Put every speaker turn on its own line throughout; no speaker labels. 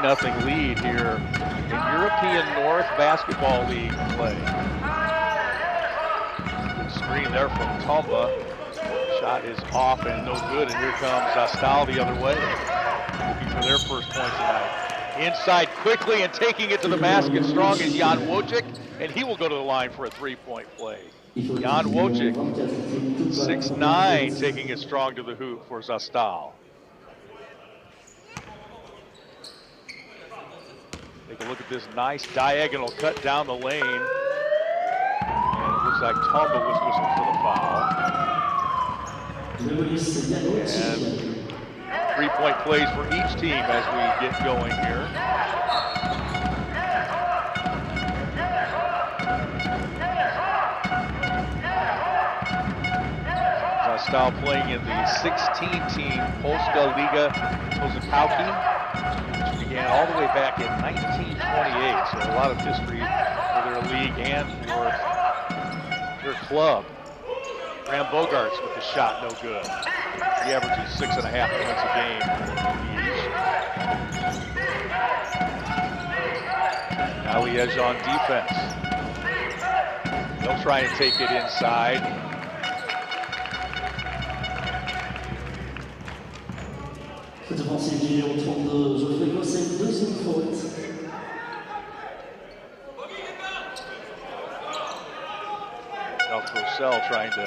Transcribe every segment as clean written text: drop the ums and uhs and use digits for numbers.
3-0 lead here in European North Basketball League play. Good screen there from Tomba. Shot is off and no good, and here comes ZASTAL the other way, looking for their first point tonight. Inside quickly and taking it to the basket strong is Jan Wojcik, and he will go to the line for a three-point play. Jan Wojcik, 6'9", taking it strong to the hoop for ZASTAL. Take a look at this nice diagonal cut down the lane. And it looks like Tomba was whistled for the foul. And three-point plays for each team as we get going here. ZASTAL playing in the 16-team Polska Liga Kozakowski, which began all the way back in 1928. So a lot of history for their league and for their club. Graham Bogarts with the shot, no good. He averages 6.5 points a game for Liege. Now Liege on defense. They'll try and take it inside. Purcell trying to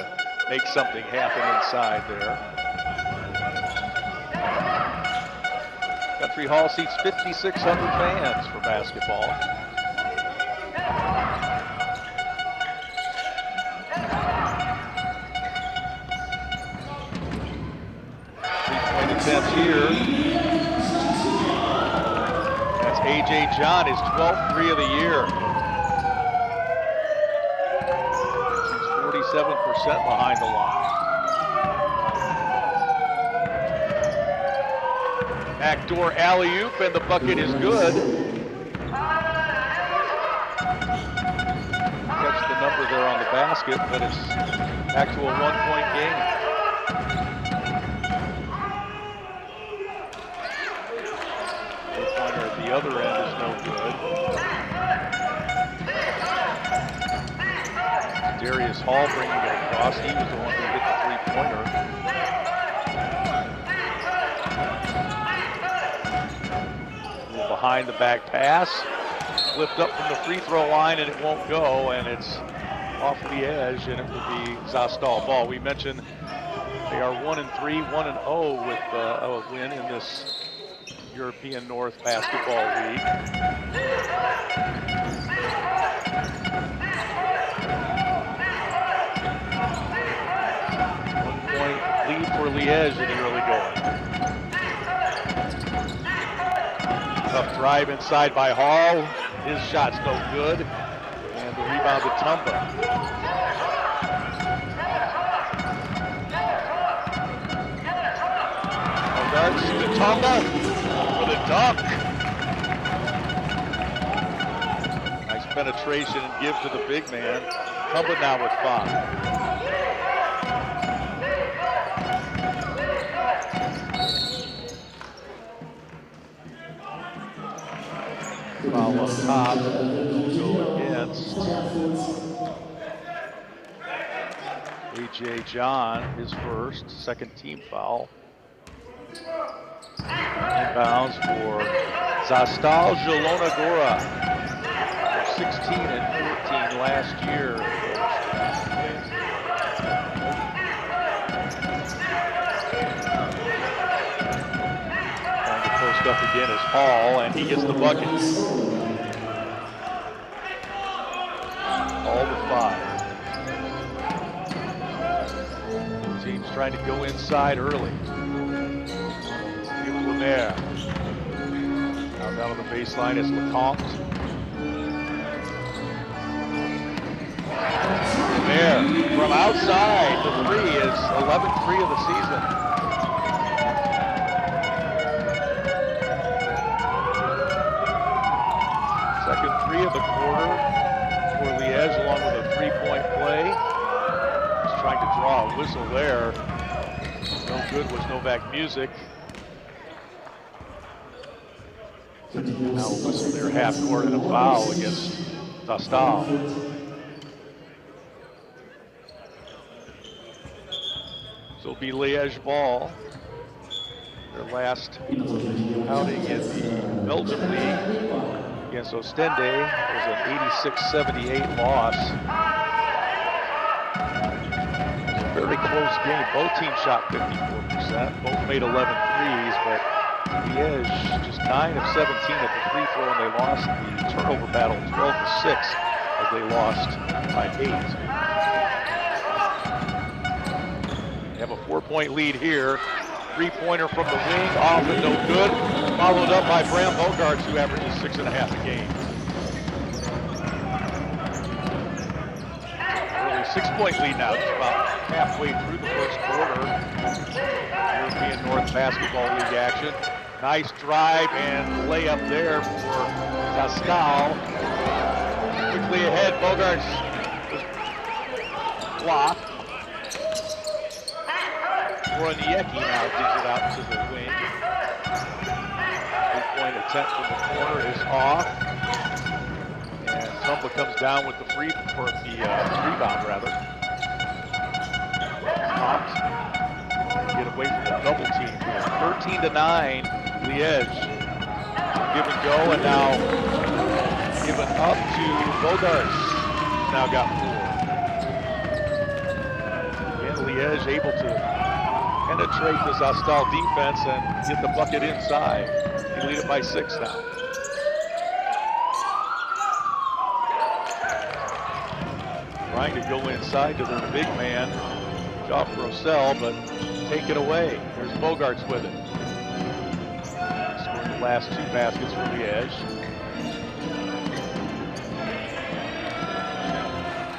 make something happen inside there. Country Hall seats 5,600 fans for basketball. Three-point attempts here. That's A.J. John, his 12th three of the year. 47% behind the line. Backdoor alley-oop, and the bucket is good. Catch the number there on the basket, but it's back to a one-point game. Three-pointer at the other end is no good. Darius Hall bringing it across. He was the one who hit the three-pointer. Behind the back pass. Flipped up from the free throw line, and it won't go, and it's off the edge, and it will be ZASTAL ball. We mentioned they are 1-3, 1-0 with a win in this European North Basketball League. Lead for Liege in the early going. Tough drive inside by Hall. His shot's no good. And the rebound to Tomba. Darts to Tomba for the dunk. Nice penetration and give to the big man. Tomba now with 5. Foul on top, go against A.J. John, his first, second team foul. Inbounds for ZASTAL ZIELONA GORA. 16 and 14 last year. Post up again is Hall, and he gets the bucket. All the 5. Team's trying to go inside early. ENBLeague. Now down on the baseline is LeCompte. There, from outside, the three is 11th three of the season. Second three of the quarter for Liege, along with a three-point play. Just trying to draw a whistle there. No good was Novak Music. Now we'll whistle their half court and a foul against ZASTAL. So it'll be Liege ball. Their last outing in the Belgium League against Ostende was an 86-78 loss. It was a very close game. Both teams shot 54%. Both made 11 threes, but Liege just 9 of 17 at the free throw, and they lost the turnover battle 12-6 as they lost by 8. They have a 4-point lead here. Three-pointer from the wing, off and no good. Followed up by Bram Bogarts, who averages 6.5 a game. Early 6-point lead now, just about halfway through the first quarter. European North Basketball League action. Nice drive and layup there for ZASTAL. Quickly ahead, Bogarts was blocked. Oroniecki now digs it out to the wing. 3-point attempt from the corner is off. And Tumba comes down with the rebound rather. Popped. Get away from the double team here. 13-9. Liege. Give and go, and now given up to Bogarts. Now got 4. Again, Liege able to penetrate the ZASTAL defense and get the bucket inside. They lead it by 6 now. Trying to go inside to their big man, Joff Grossell, but take it away. There's Bogarts with it. Scored the last 2 baskets for Liege.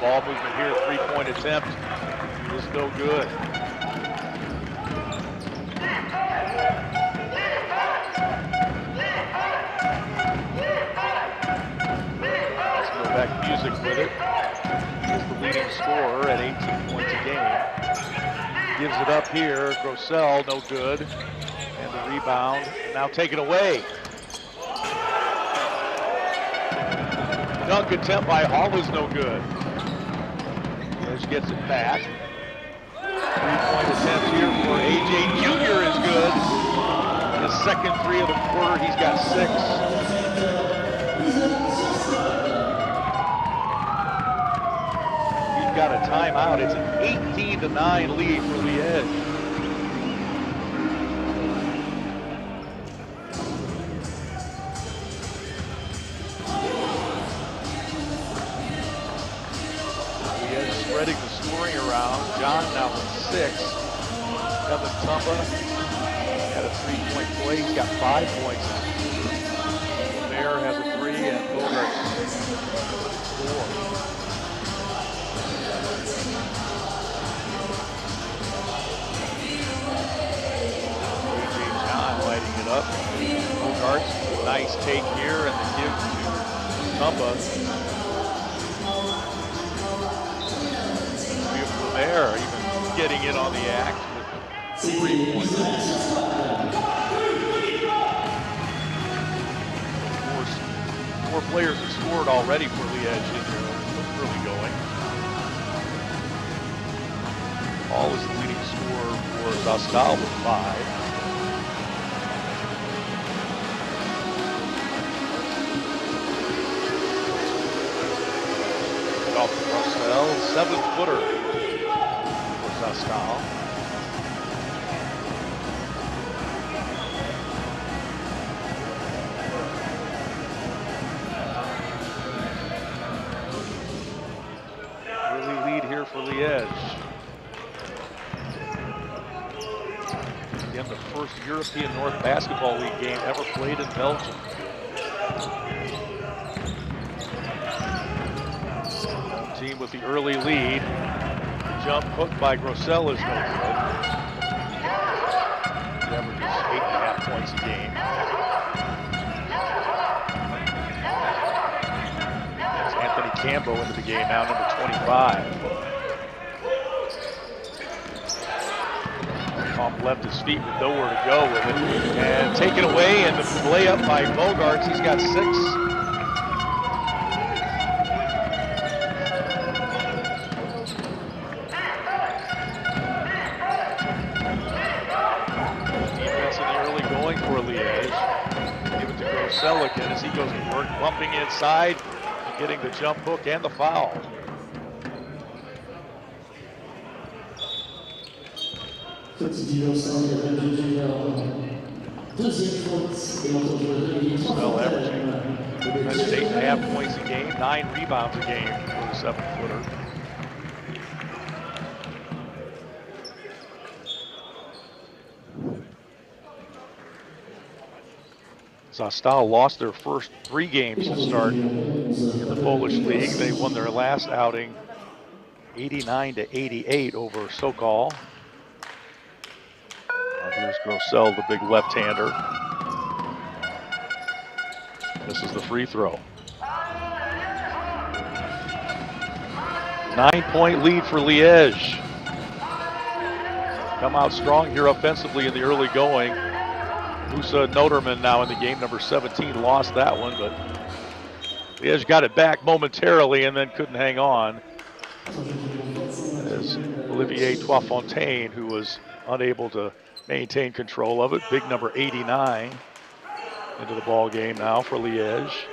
Ball movement here, 3-point attempt. It is no good. Music with it. He's the leading scorer at 18 points a game. Gives it up here. Grossell, no good. And the rebound. Now taken away. Dunk attempt by Hall is no good. Liege gets it back. 3-point attempt here for AJ Jr. is good. And his second 3 of the quarter, he's got 6. Got a timeout. It's an 18-9 lead for Liege. Liege spreading the scoring around. John now with 6. Kevin Tumba had a 3-point play. He's got 5 points. Mayer has a 3 and Bogarts 4. Lighting it up. Bogarts, nice take here, and the give to Tumba. Beautiful there, even getting in on the act with 3 points. 4 players have scored already for Liege in there. It's really going. Hall is the leading scorer for ZASTAL with 5. Off the Grossell, 7-footer for ZASTAL. Early lead here for Liege. Again, the first European North Basketball League game ever played in Belgium. Team with the early lead. Jump hook by Grossell is no good. He averages 8.5 points a game. That's Anthony Cambo into the game now, number 25. Pump left his feet with nowhere to go with it. And taken away, and the layup by Bogarts. He's got 6. Defense in the early going for Liege. Give it to Grossell again as he goes to work, bumping inside, and getting the jump hook and the foul. Well, averaging that's 8.5 points a game, 9 rebounds a game for the 7-footer. ZASTAL lost their first 3 games to start in the Polish league. They won their last outing 89-88 over Sokol. Here's Grossell, the big left-hander. This is the free throw. 9-point lead for Liege. Come out strong here offensively in the early going. Musa Noterman now in the game, number 17, lost that one, but Liege got it back momentarily and then couldn't hang on. As Olivier Toifontaine, who was unable to maintain control of it. Big number 89 into the ball game now for Liege.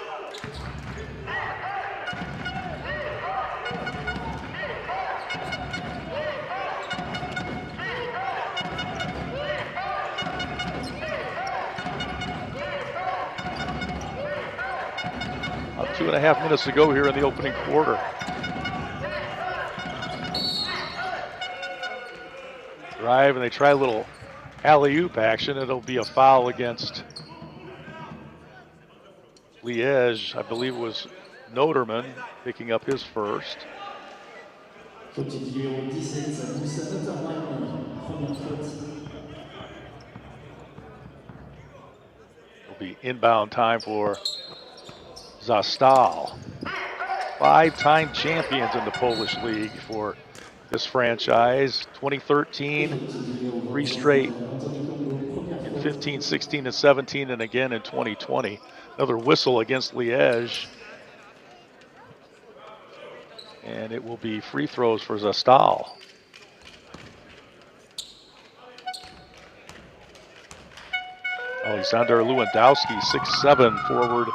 About 2.5 minutes to go here in the opening quarter. Drive, and they try a little alley-oop action. It'll be a foul against Liege. I believe it was Noterman picking up his first. It'll be inbound time for ZASTAL. 5-time champions in the Polish league for this franchise. 2013, 3 straight in 15, 16, and 17, and again in 2020. Another whistle against Liege. And it will be free throws for ZASTAL. Alexander Lewandowski, 6'7", forward.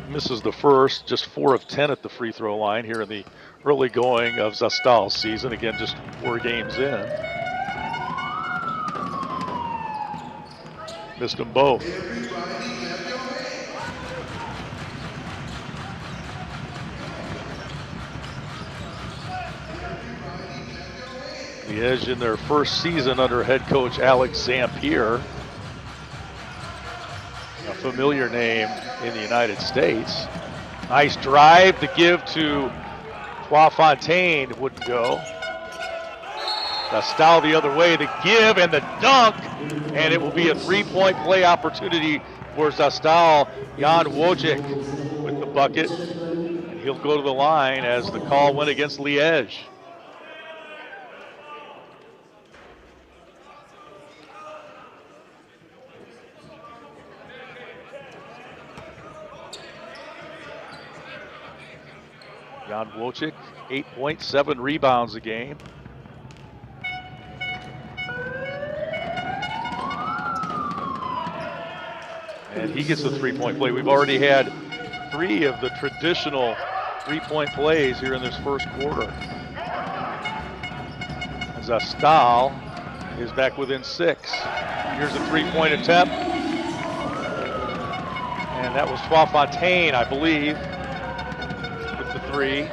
Misses the first, just 4 of 10 at the free throw line here in the early going of ZASTAL's season. Again, just 4 games in. Missed them both. Liege in their first season under head coach Alex Zampier. A familiar name in the United States. Nice drive to give to Toifontaine, wouldn't go. ZASTAL the other way, the give and the dunk, and it will be a 3-point play opportunity for ZASTAL. Jan Wojcik with the bucket, and he'll go to the line as the call went against Liege. Jan Wojcik, 8.7 rebounds a game. And he gets a 3-point play. We've already had 3 of the traditional 3-point plays here in this first quarter. ZASTAL is back within 6. Here's a 3-point attempt. And that was Toifontaine, I believe, with the 3.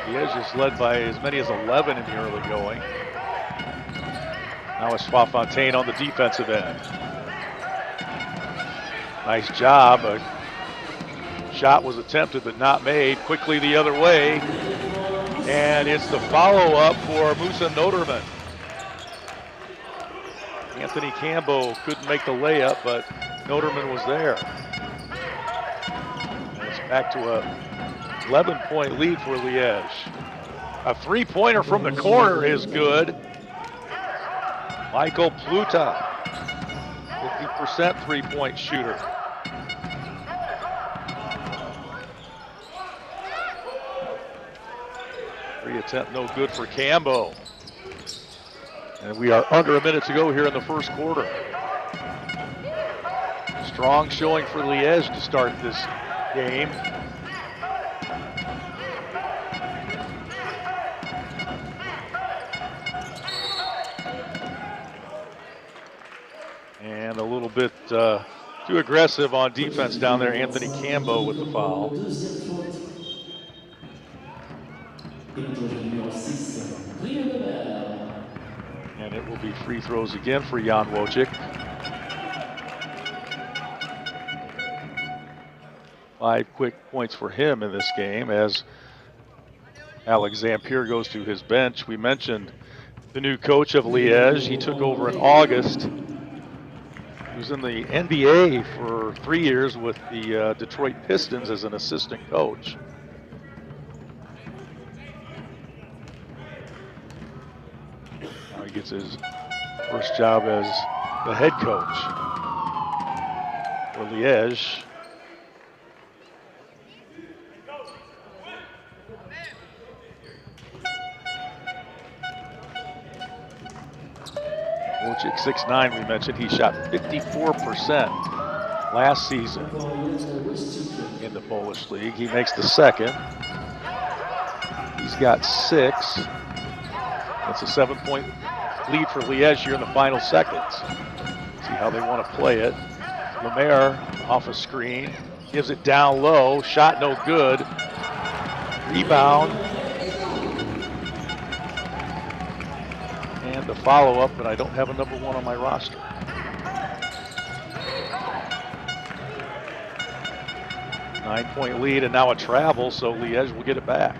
Liege is led by as many as 11 in the early going. Now it's Toifontaine on the defensive end. Nice job. A shot was attempted but not made. Quickly the other way. And it's the follow-up for Musa Noterman. Anthony Cambo couldn't make the layup, but Noterman was there. And it's back to a 11-point lead for Liege. A three-pointer from the corner is good. Michael Pluta, 50% three-point shooter. Free attempt no good for Cambo. And we are under a minute to go here in the first quarter. Strong showing for Liege to start this game. And a little bit too aggressive on defense down there. Anthony Cambo with the foul. And it will be free throws again for Jan Wojcik. 5 quick points for him in this game as Alex Zampier goes to his bench. We mentioned the new coach of Liege. He took over in August. He was in the NBA for 3 years with the Detroit Pistons as an assistant coach. Now he gets his first job as the head coach for Liege. Wojcik, 6'9", we mentioned. He shot 54% last season in the Polish league. He makes the second. He's got 6. That's a 7-point lead for Liege here in the final seconds. See how they want to play it. Lemaire off a screen, gives it down low. Shot no good. Rebound. And the follow-up, but I don't have a number 1 on my roster. Nine-point lead, and now a travel, so Liege will get it back.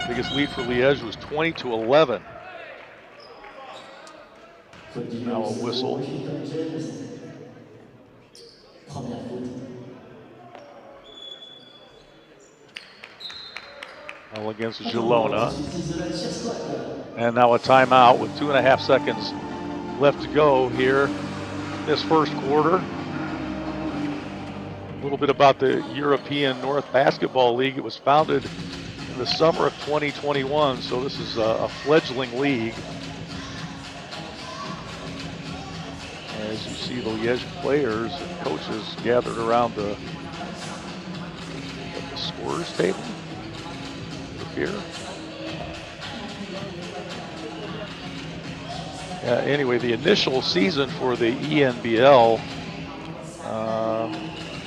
Biggest lead for Liege was 20-11. Now a whistle. All against ZIELONA. And now a timeout with 2.5 seconds left to go here this first quarter. A little bit about the European North Basketball League. It was founded in the summer of 2021, so this is a fledgling league. As you see the Liege players and coaches gathered around the scorers table here. Anyway, the initial season for the ENBL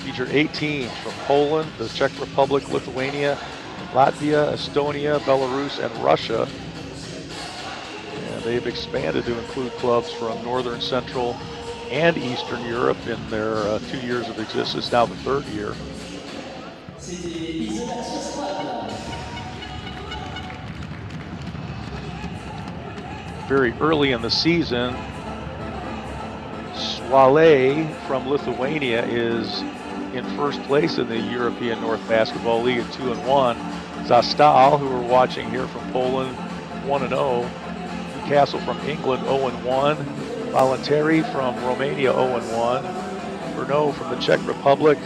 featured 8 teams from Poland, the Czech Republic, Lithuania, Latvia, Estonia, Belarus, and Russia. And they've expanded to include clubs from Northern, Central, and Eastern Europe in their 2 years of existence, now the 3rd year. Very early in the season, Swale from Lithuania is in first place in the European North Basketball League at 2-1. ZASTAL, who we're watching here from Poland, 1-0. Newcastle from England, 0-1. Voluntary from Romania, 0-1. Brno from the Czech Republic.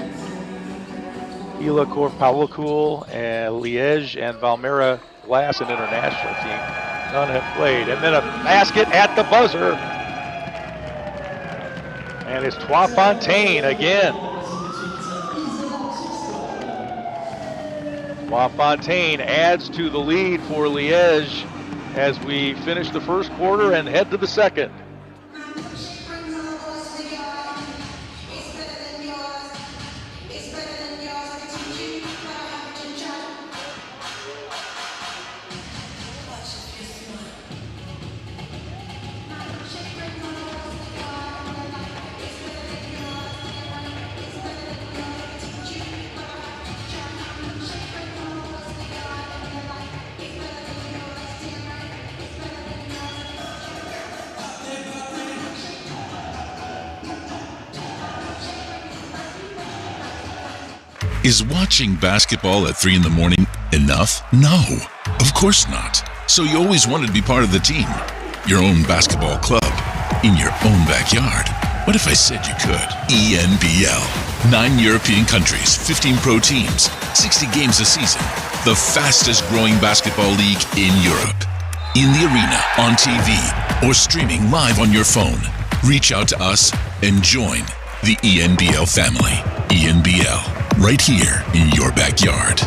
Ila Korpalakul and Liege and Valmiera Glass, an international team. None have played. And then a basket at the buzzer. And it's Trois Fontaine again. Trois Fontaine adds to the lead for Liege as we finish the first quarter and head to the second.
Is watching basketball at 3 in the morning enough? No, of course not. So you always wanted to be part of the team. Your own basketball club. In your own backyard. What if I said you could? ENBL. 9 European countries, 15 pro teams, 60 games a season. The fastest growing basketball league in Europe. In the arena, on TV, or streaming live on your phone. Reach out to us and join the ENBL family. ENBL. Right here in your backyard.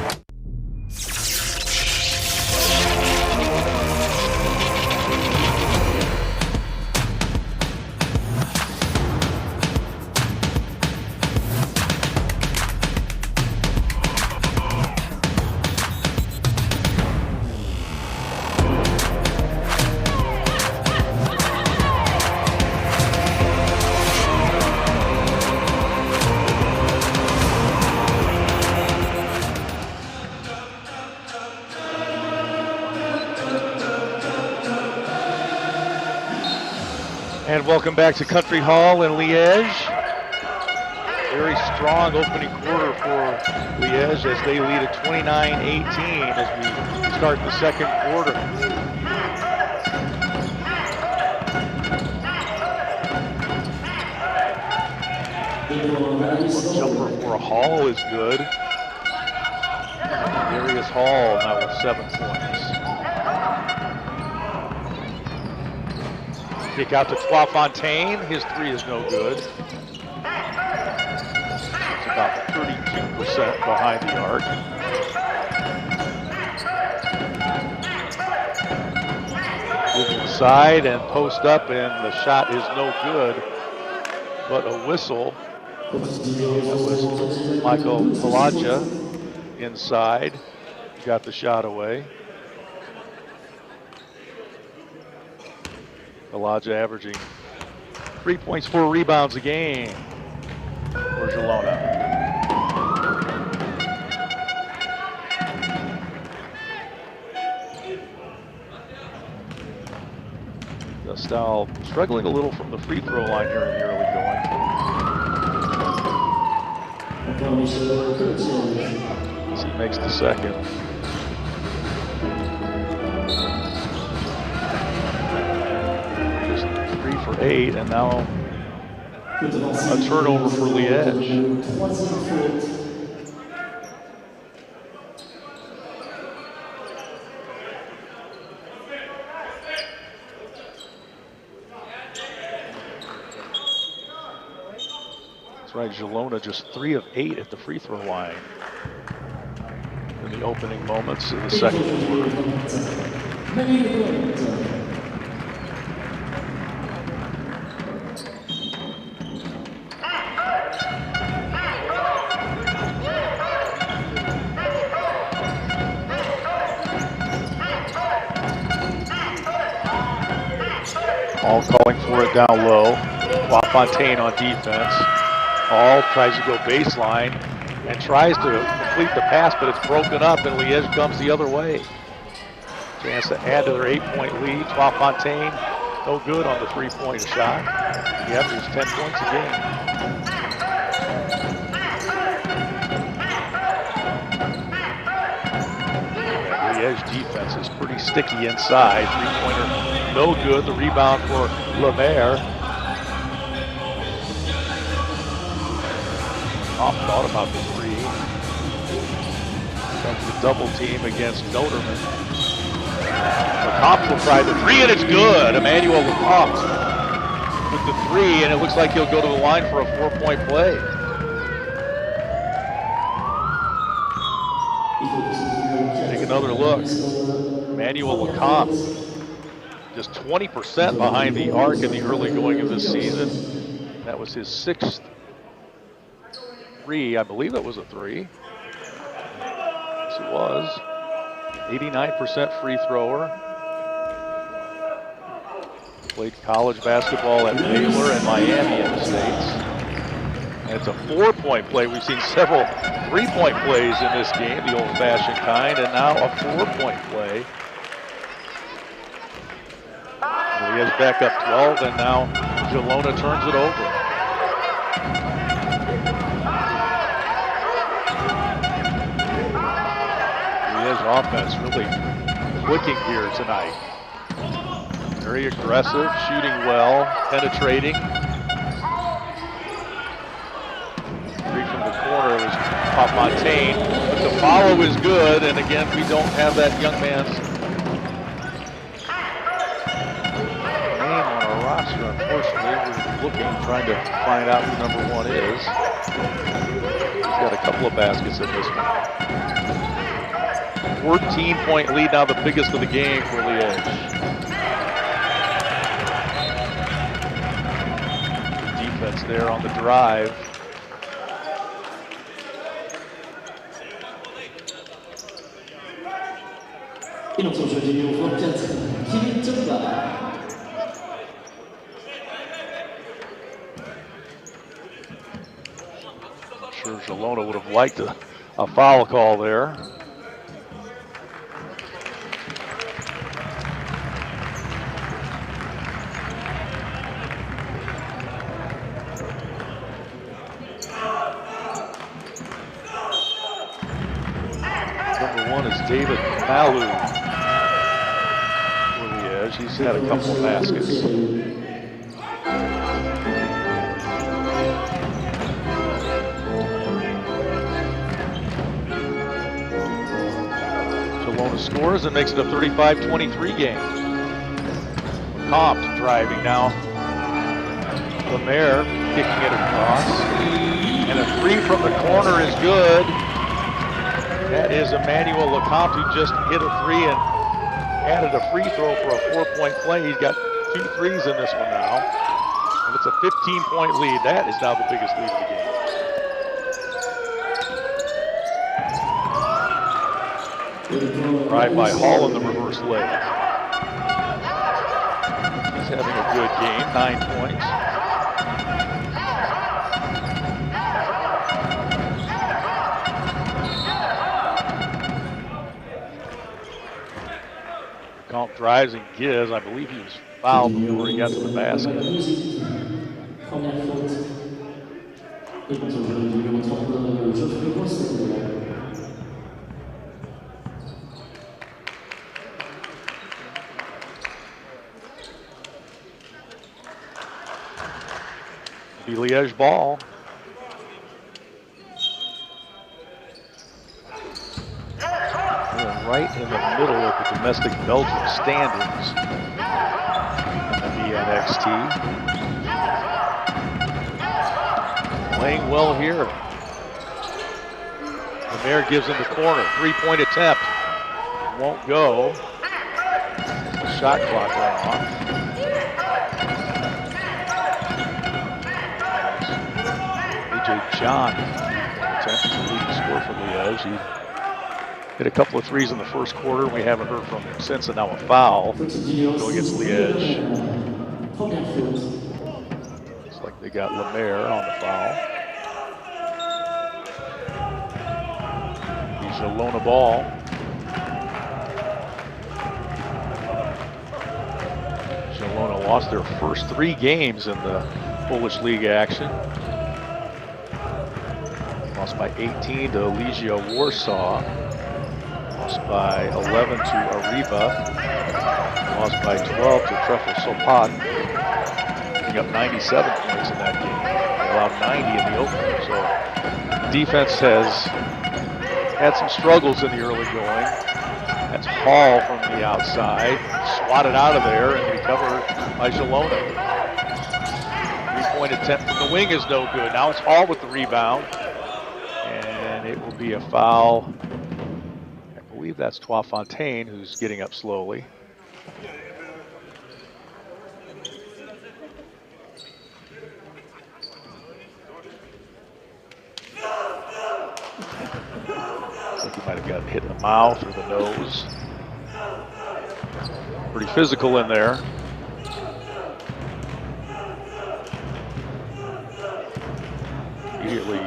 And welcome back to Country Hall in Liege. Very strong opening quarter for Liege as they lead at 29-18 as we start the second quarter. Jumper for Hall is good. Darius Hall now with 7 points. Kick out to Fontaine. His 3 is no good. It's about 32% behind the arc. Move inside and post up, and the shot is no good. But a whistle. That was Michael Palaja inside. Got the shot away. Elijah averaging 3 points, 4 rebounds a game for ZIELONA. ZASTAL struggling a little from the free throw line here in the early going. As he makes the second. For 8, and now a turnover for Liege. That's right, ZIELONA just 3 of 8 at the free throw line in the opening moments of the second quarter. All calling for it down low. Fontaine on defense. All tries to go baseline and tries to complete the pass, but it's broken up, and Liege comes the other way. Chance to add to their 8-point lead. Fontaine, no good on the 3-point shot. He averages 10 points a game. Liege defense is pretty sticky inside. 3-pointer no good. The rebound for Lemaire. Thought about the 3. Comes the double team against Noterman. Lecompte will try the 3, and it's good. Emmanuel Lecompte with the 3, and it looks like he'll go to the line for a 4-point play. Take another look. Emmanuel Lecompte. Just 20% behind the arc in the early going of this season. That was his 6th 3. I believe it was a 3. Yes, it was. 89% free thrower. Played college basketball at Baylor and Miami in the States. And it's a 4-point play. We've seen several 3-point plays in this game, the old-fashioned kind, and now a 4-point play. He is back up 12, and now ZIELONA turns it over. offense really clicking here tonight. Very aggressive, shooting well, penetrating. Three from the corner was Fontaine, but the follow is good, and again, we don't have that young man's name on our roster, unfortunately. We're looking, trying to find out who number 1 is. He's got a couple of baskets in this one. 14-point lead now, the biggest of the game for Liege. Defense there on the drive. I'm sure ZIELONA would have liked a foul call there. Number 1 is David Malu for Liege. He's had a couple of baskets. ZIELONA scores and makes it a 35-23 game. Compt driving now. Lemaire kicking it across. And a 3 from the corner is good. That is Emmanuel Lecomte, who just hit a 3 and added a free throw for a 4-point play. He's got 2 threes in this one now. And it's a 15-point lead. That is now the biggest lead of the game. Drive by Hall in the reverse leg. He's having a good game, 9 points. Comp drives and gives. I believe he was fouled before he got to the basket. Be Liege ball. Right in the middle of the domestic Belgium standings in the NXT. Playing well here. Lemaire gives in the corner. 3-point attempt. Won't go. The shot clock went off. AJ John attempt to lead the score for Liege. He hit a couple of threes in the first quarter. We haven't heard from him since, and now a foul. Go against Liege. Looks like they got Lemaire on the foul. He's a ZIELONA ball. ZIELONA lost their first 3 games in the Polish League action. Lost by 18 to Legia Warsaw. Lost by 11 to Ariba. Lost by 12 to Trefl Sopot. Picking up 97 points in that game. They allowed 90 in the opener. So defense has had some struggles in the early going. That's Hall from the outside. Swatted out of there and recovered by ZIELONA. 3-point attempt from the wing is no good. Now it's Hall with the rebound. And it will be a foul. I believe that's Fontaine who's getting up slowly. Looks like he might have gotten hit in the mouth or the nose. Pretty physical in there. Immediately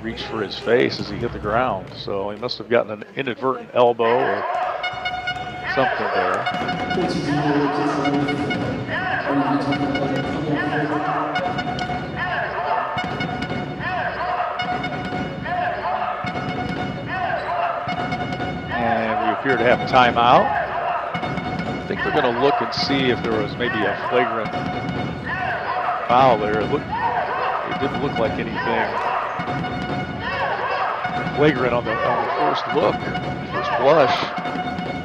reached for his face as he hit the ground, so he must have gotten an inadvertent elbow or something there. And appear to have a timeout. I think they're going to look and see if there was maybe a flagrant foul there. It didn't look like anything flagrant on the first look, first blush.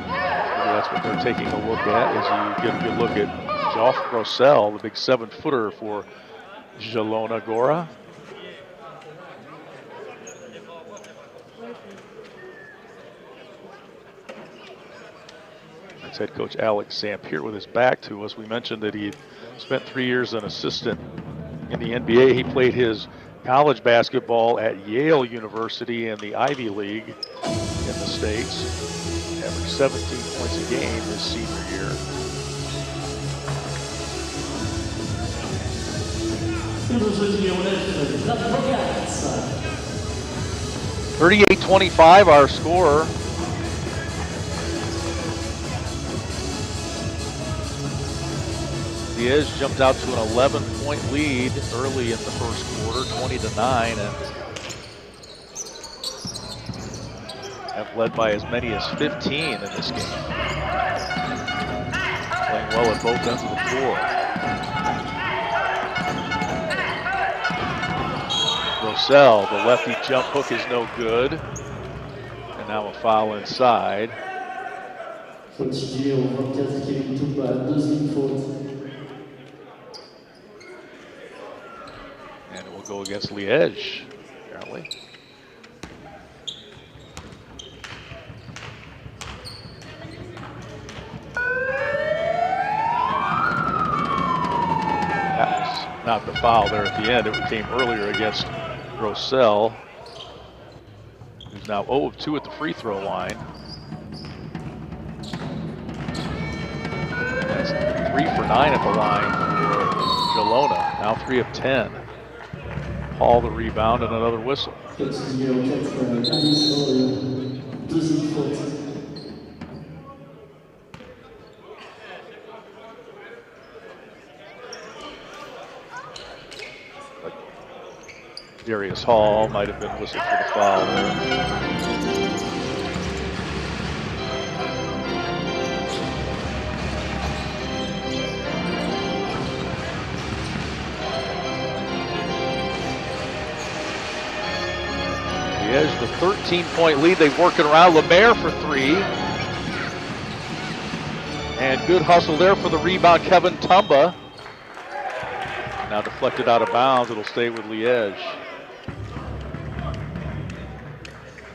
Maybe that's what they're taking a look at as you get a good look at Joff Grossell, the big 7-footer for ZIELONA GORA. That's head coach Alex Zampier with his back to us. We mentioned that he spent 3 years as an assistant in the NBA. He played his college basketball at Yale University in the Ivy League in the States. Averaged 17 points a game his senior year. (38-25) our score. Liege jumped out to an 11-point lead early in the first quarter, 20-9, and have led by as many as 15 in this game. Playing well at both ends of the floor. Grossell, the lefty jump hook is no good. And now a foul inside. And it will go against Liege, apparently. That was not the foul there at the end. It came earlier against Grossell, who's now 0 of 2 at the free throw line. And that's 3 for 9 at the line for ZIELONA, now 3 of 10. Hall the rebound and another whistle. Darius Hall might have been whistled for the foul there. Liege, the 13-point lead. They work it around. Lemaire for 3. And good hustle there for the rebound, Kevin Tumba. Now deflected out of bounds. It'll stay with Liege.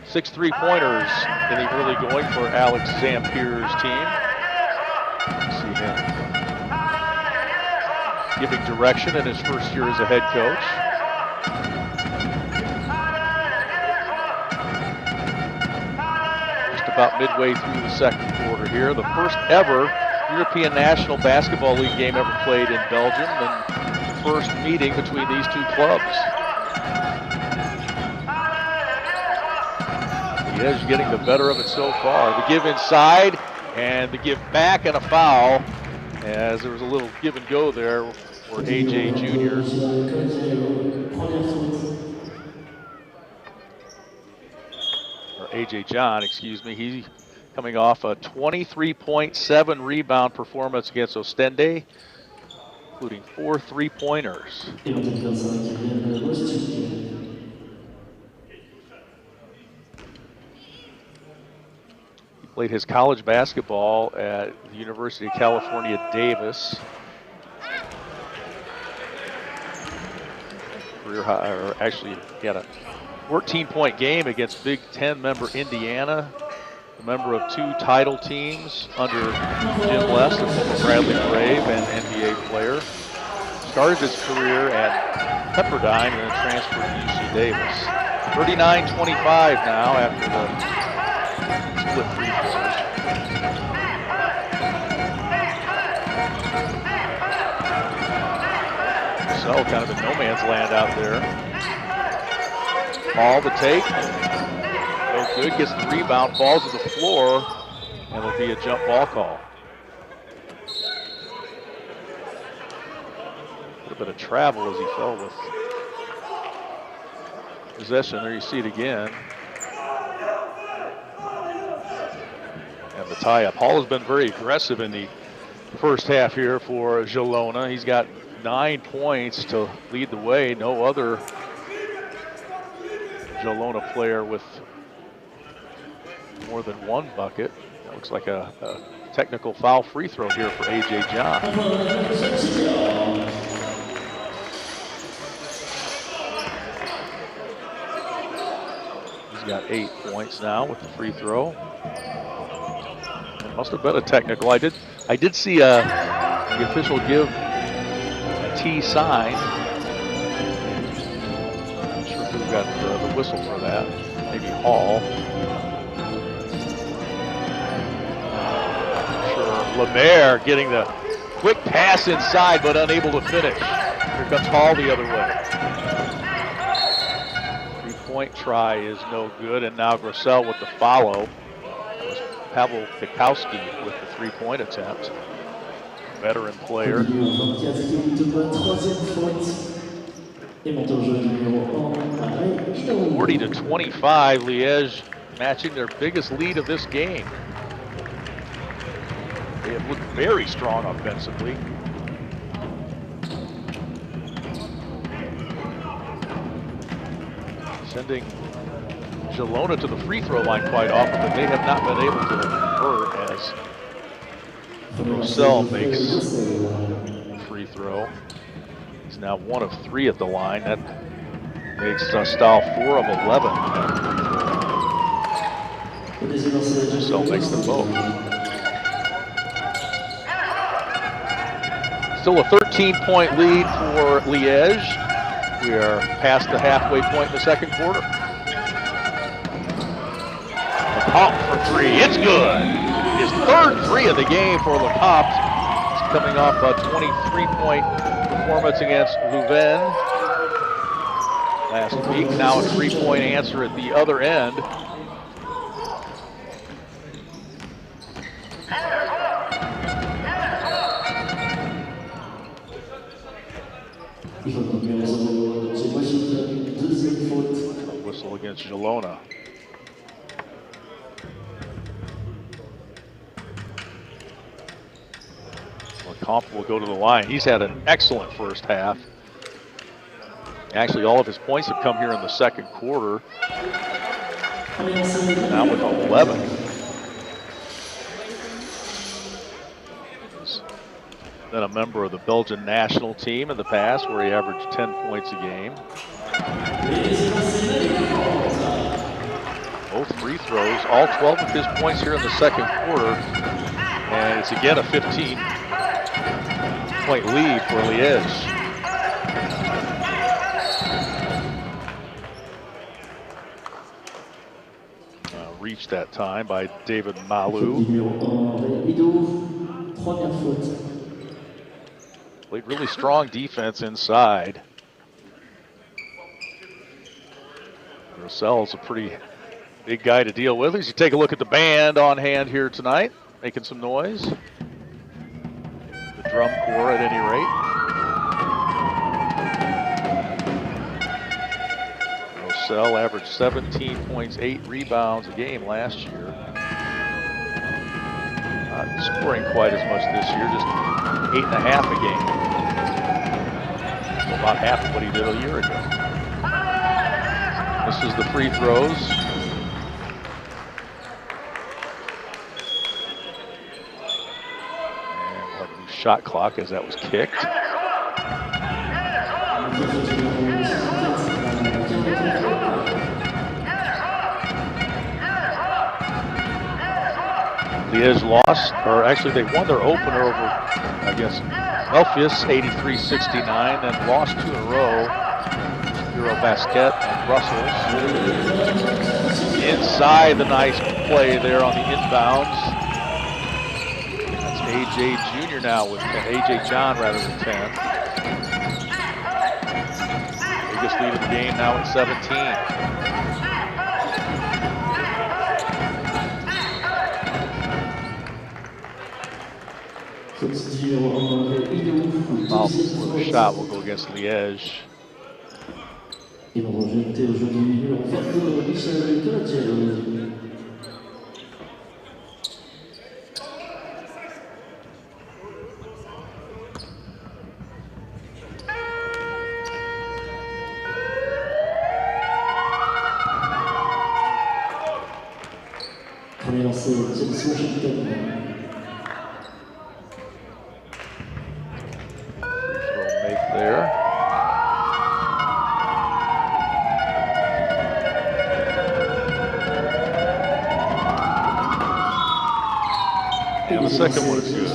6 3-pointers in the early going for Alex Zampier's team. See him giving direction in his first year as a head coach. Just about midway through the second quarter here. The first ever European National Basketball League game ever played in Belgium, and the first meeting between these two clubs. Liege getting the better of it so far. The give inside and the give back and a foul, as there was a little give and go there for AJ Jr. Or AJ John, excuse me. He's coming off a 23.7 rebound performance against Ostende, including 4 3-pointers. Played his college basketball at the University of California, Davis. Career high, or actually, he had a 14-point game against Big Ten member Indiana, a member of 2 title teams under Jim Lest, a former Bradley Brave and NBA player. Started his career at Pepperdine and then transferred to UC Davis. 39-25 now after the split free throws. So kind of a no man's land out there. Ball to take. No good. Gets the rebound. Falls to the floor. And it'll be a jump ball call. A little bit of travel as he fell with possession. There you see it again. tie-up. Hall has been very aggressive in the first half here for ZIELONA. He's got 9 points to lead the way. No other ZIELONA player with more than 1 bucket. That looks like a technical foul free throw here for A.J. John. He's got 8 points now with the free throw. It must have been a technical. I did see the official give a T sign. Not sure who got the whistle for that. Maybe Hall. Lemaire getting the quick pass inside, but unable to finish. Here comes Hall the other way. 3-point try is no good, and now Grosel with the follow. That was Pavel Pikowski with the 3-point attempt. Veteran player. 40-25, Liege matching their biggest lead of this game. They have looked very strong offensively. Sending ZIELONA to the free throw line quite often, but they have not been able to convert as Grosel makes a free throw. He's now 1 of 3 at the line. That makes ZASTAL 4 of 11. Grosel makes them both. Still a 13-point lead for Liege. We are past the halfway point in the second quarter. Lecomte for 3, it's good. His 3rd 3 of the game for Lecomte. He's coming off a 23-point performance against Louvain last week. Now a 3-point answer at the other end. Whistle against ZIELONA. Lecomte will go to the line. He's had an excellent first half. Actually, all of his points have come here in the second quarter. Now with 11. He's been a member of the Belgian national team in the past, where he averaged 10 points a game. Both free throws, all 12 of his points here in the second quarter. And it's again a 15-point lead for Liege. Reached that time by David Malou. Played really strong defense inside. Grosel's a pretty big guy to deal with. As you take a look at the band on hand here tonight, making some noise. The drum corps at any rate. Grosel averaged 17 points, 8 rebounds a game last year. Not scoring quite as much this year, just 8.5 a game. So about half of what he did a year ago. This is the free throws. And we'll have a new shot clock as that was kicked. Liege lost, or actually they won their opener over against Melfius 83-69, then lost 2 in a row. Eurobasket and Brussels. Inside, the nice play there on the inbounds. That's A.J. Jr. now with 10. A.J. John rather than 10. Biggest lead of the game now at 17. Foul for the shot will go against Liege. make there. And the second one is good.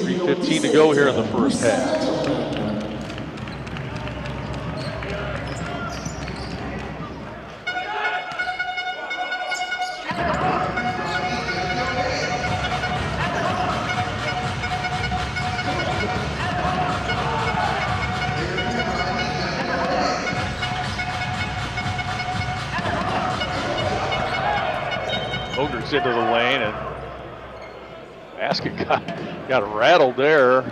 3:15 to go here in the first half. Ogres into the lane, and basket got rattled there.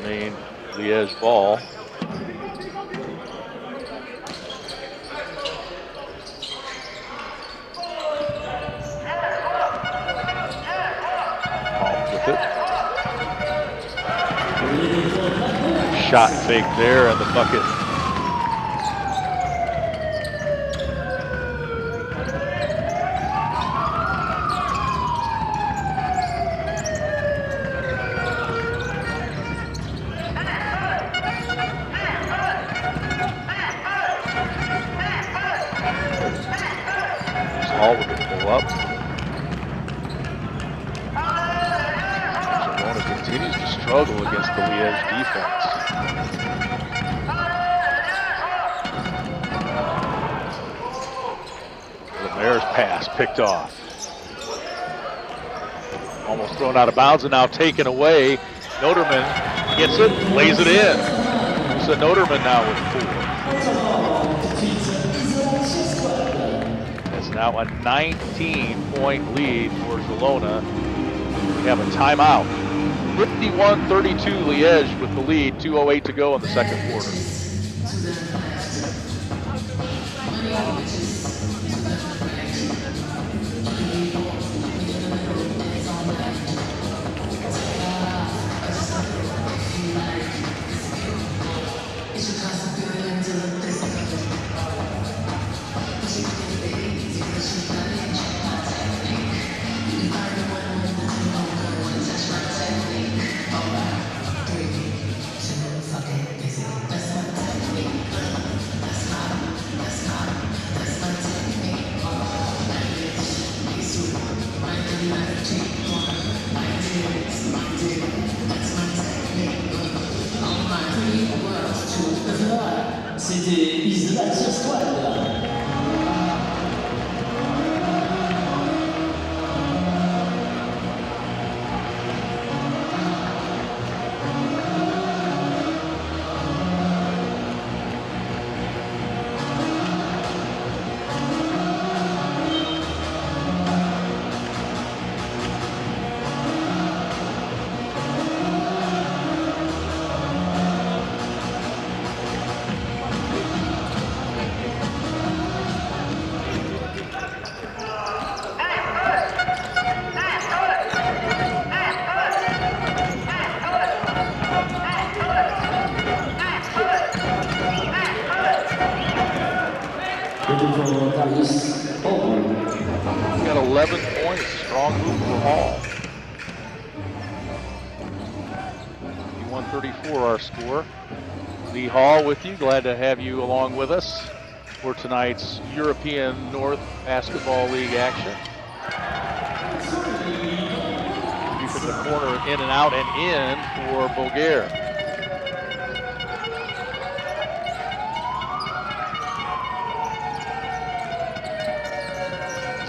Remain Liege ball. With it. Shot fake there, and the bucket. All with it pull up. ZIELONA continues to struggle against the Liege defense. The Mayor's pass picked off. Almost thrown out of bounds and now taken away. Noterman gets it, lays it in. So Noterman now with 4. It's now a 19-point lead for ZIELONA. We have a timeout. 51-32 Liege with the lead, 2:08 to go in the second quarter.
C'était Isla sur squad.
Got 11 points, strong move for Hall. 51-34 our score. Lee Hall with you, glad to have you along with us for tonight's European North Basketball League action. You from the corner, in and out and in for Bulgaria.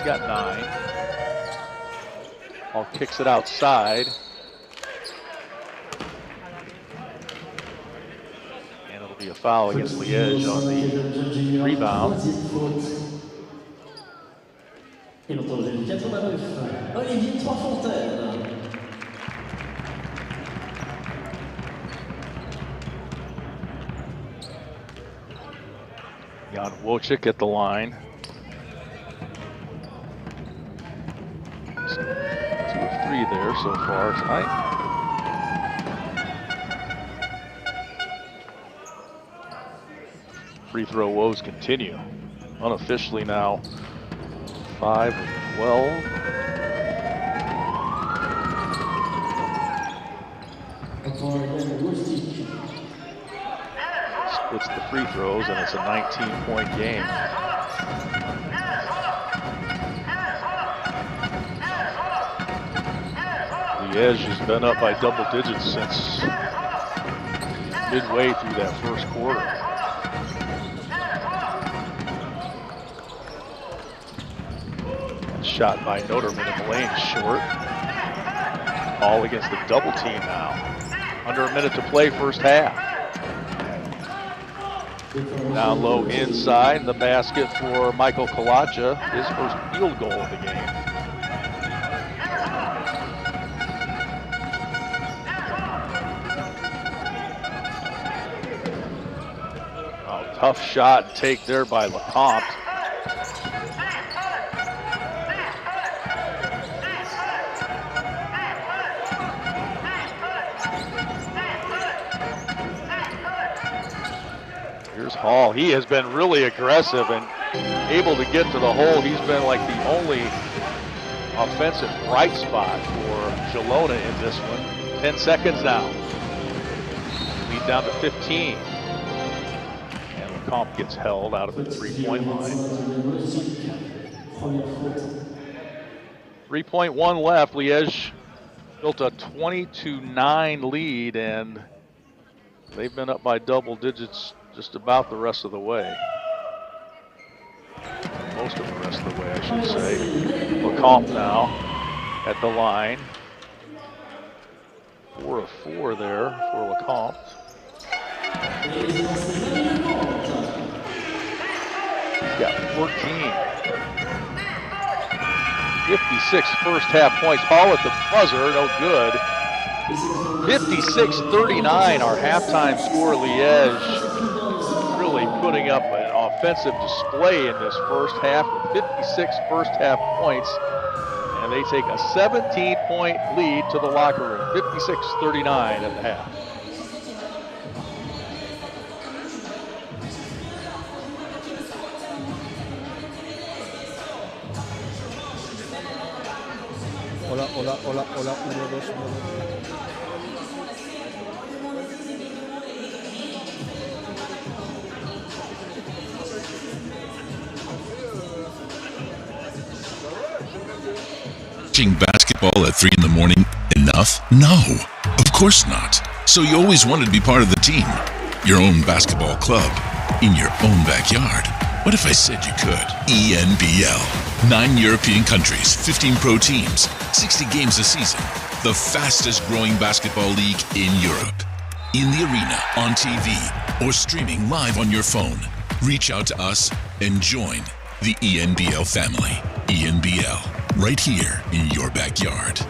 Got 9. Hall kicks it outside. And it'll be a foul against Liege on the rebound. Jan Wojcik at the line. 2 of 3 there so far tonight. free throw woes continue. Unofficially now, 5 of 12. Splits the free throws, and it's a 19-point game. Liege has been up by double digits since midway through that first quarter. Shot by Noterman in the lane, short. All against the double team now. Under a minute to play, first half. Down low inside, the basket for Michael Kalacha, his first field goal of the game. Oh, tough shot and take there by LeCompte. Hall. He has been really aggressive and able to get to the hole. He's been like the only offensive bright spot for ZIELONA in this one. 10 seconds now. Lead down to 15. And LeCompte gets held out of the three-point line. 3.1 left. Liege built a 20-9 lead, and they've been up by double digits just about the rest of the way. Most of the rest of the way, I should say. LeCompte now at the line. 4 of 4 there for LeCompte. He's got 14. 56 first half points. Hall at the buzzer, no good. 56-39, our halftime score. Liege really putting up an offensive display in this first half with 56 first half points, and they take a 17-point lead to the locker room. 56-39 at the half.
Hola, 1, 2, 1.
Watching basketball at 3 in the morning enough? No, of course not. So you always wanted to be part of the team. Your own basketball club. In your own backyard. What if I said you could? ENBL. 9 European countries, 15 pro teams, 60 games a season. The fastest growing basketball league in Europe. In the arena, on TV, or streaming live on your phone. Reach out to us and join the ENBL family. ENBL, right here in your backyard.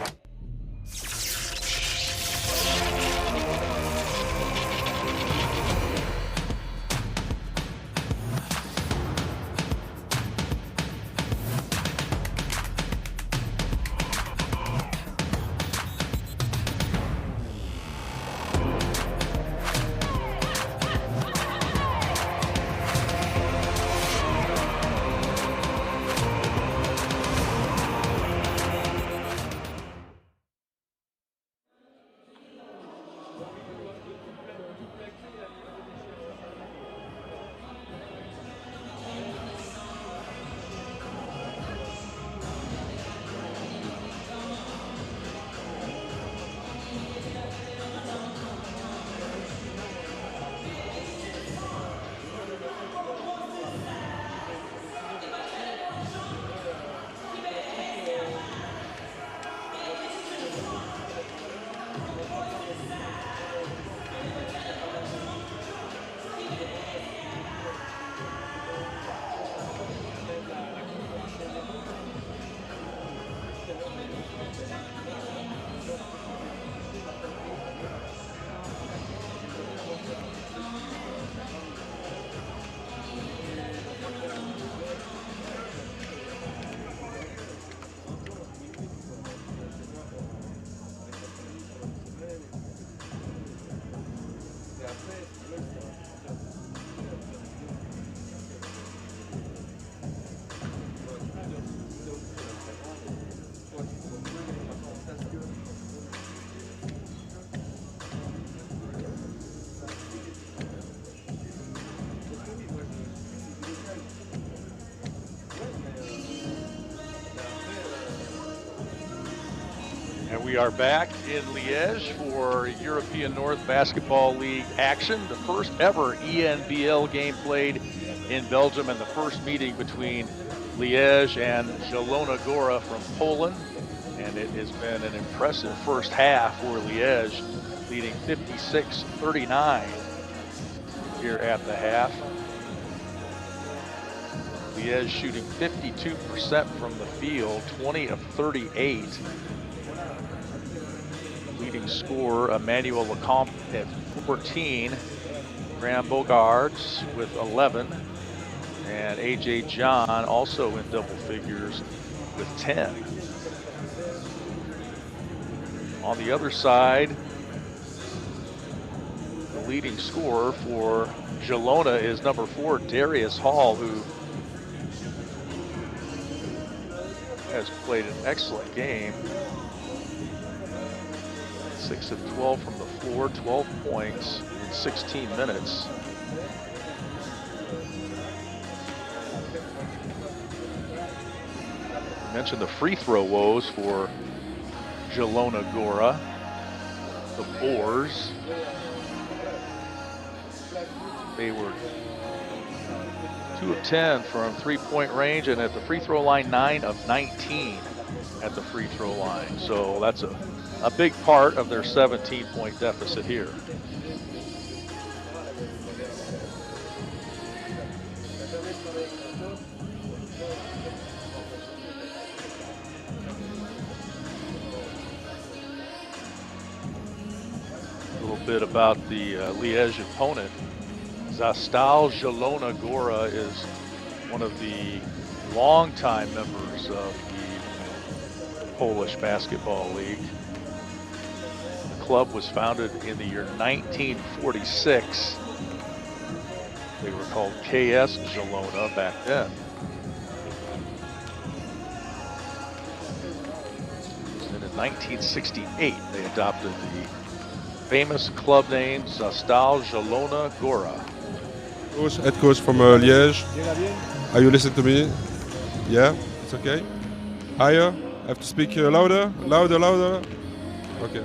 And we are back in Liege for European North Basketball League action. The first ever ENBL game played in Belgium, and the first meeting between Liege and ZIELONA GORA from Poland. And it has been an impressive first half for Liege, leading 56-39 here at the half. Liege shooting 52% from the field, 20 of 38. Leading scorer Emmanuel Lecomte at 14, Graham Bogards with 11, and AJ John also in double figures with 10. On the other side, the leading scorer for ZIELONA is number 4, Darius Hall, who has played an excellent game. 6 of 12 from the floor, 12 points in 16 minutes. I mentioned the free throw woes for ZIELONA GORA. The Boars, they were 2 of 10 from 3-point range, and at the free throw line, 9 of 19 at the free throw line. So that's a big part of their 17-point deficit here. A little bit about the Liege opponent. ZASTAL ZIELONA GORA is one of the longtime members of the Polish Basketball League. The club was founded in the year 1946. They were called KS ZIELONA back then. And in 1968, they adopted the famous club name ZASTAL ZIELONA GORA.
Head coach from Liege. Are you listening to me? Yeah, it's okay. Higher. I have to speak louder, louder, louder. Okay.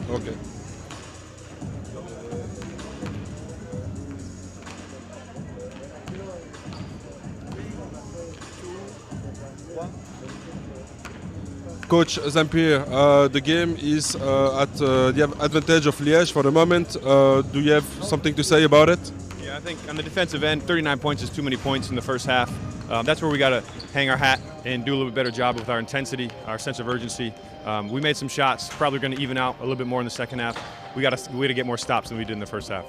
Okay. Coach Zampier, the game is at the advantage of Liege for the moment. Do you have something to say about it?
Yeah, I think on the defensive end, 39 points is too many points in the first half. That's where we got to hang our hat and do a little bit better job with our intensity, our sense of urgency. We made some shots, probably going to even out a little bit more in the second half. We got to get more stops than we did in the first half.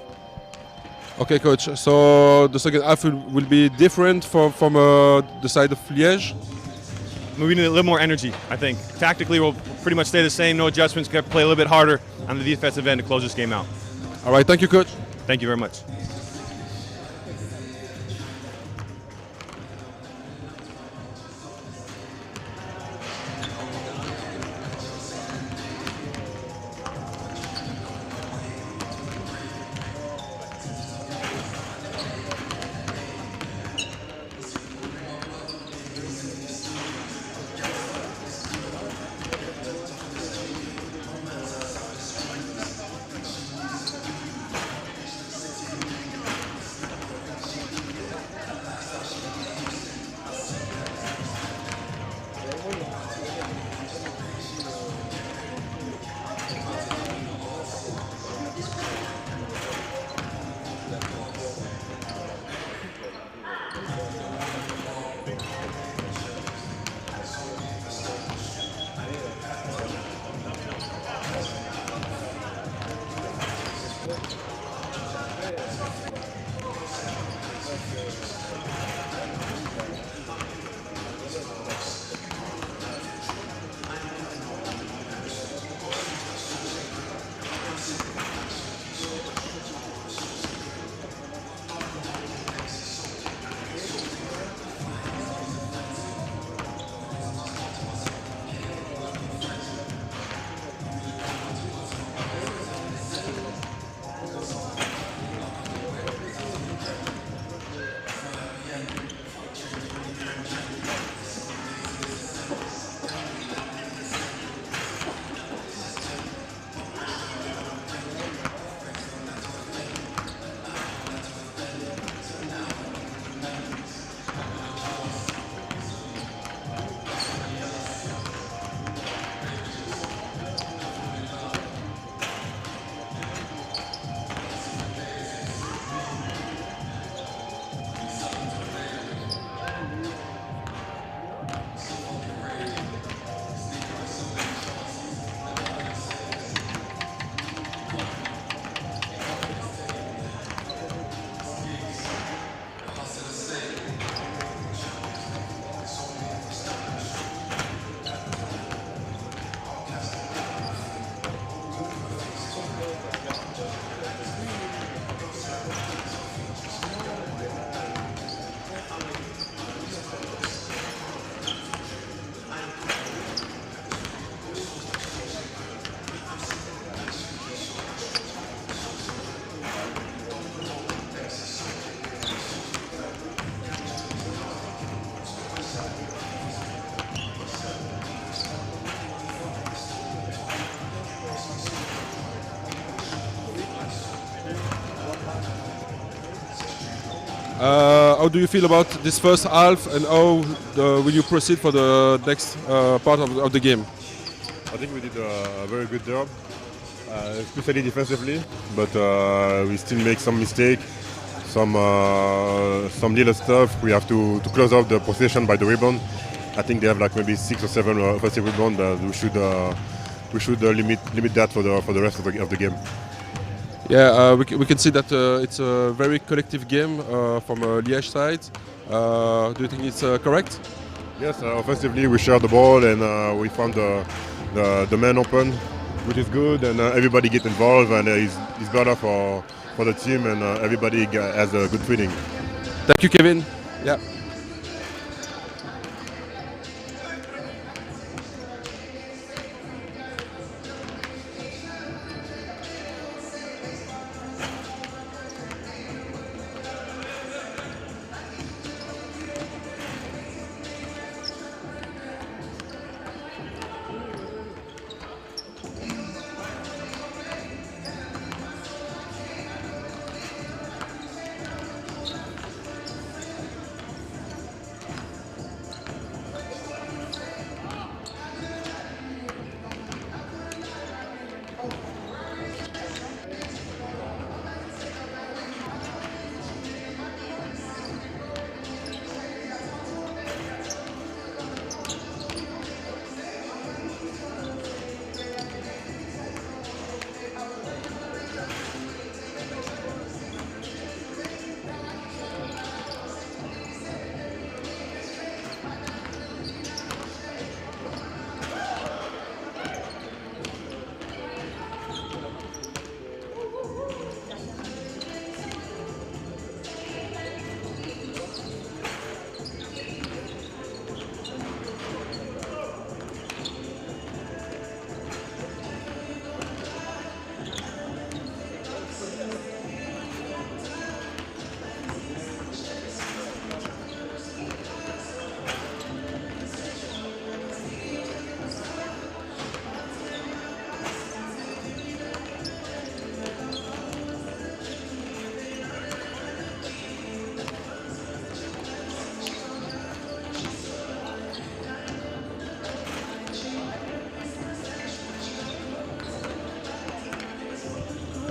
Okay, coach. So the second half will be different from the side of Liege?
We need a little more energy, I think. Tactically, we'll pretty much stay the same, no adjustments, play a little bit harder on the defensive end to close this game out.
All right, thank you, coach.
Thank you very much.
How do you feel about this first half, and how will you proceed for the next part of the game?
I think we did a very good job, especially defensively, but we still make some mistakes, some little stuff. We have to close off the possession by the rebound. I think they have like maybe 6 or 7 offensive rebounds. We should limit that for the rest of the game.
Yeah, we can see that it's a very collective game from Liege side. Do you think it's correct?
Yes, offensively we share the ball and we found the man open, which is good, and everybody get involved, and it's better for the team, and everybody has a good feeling.
Thank you, Kevin. Yeah.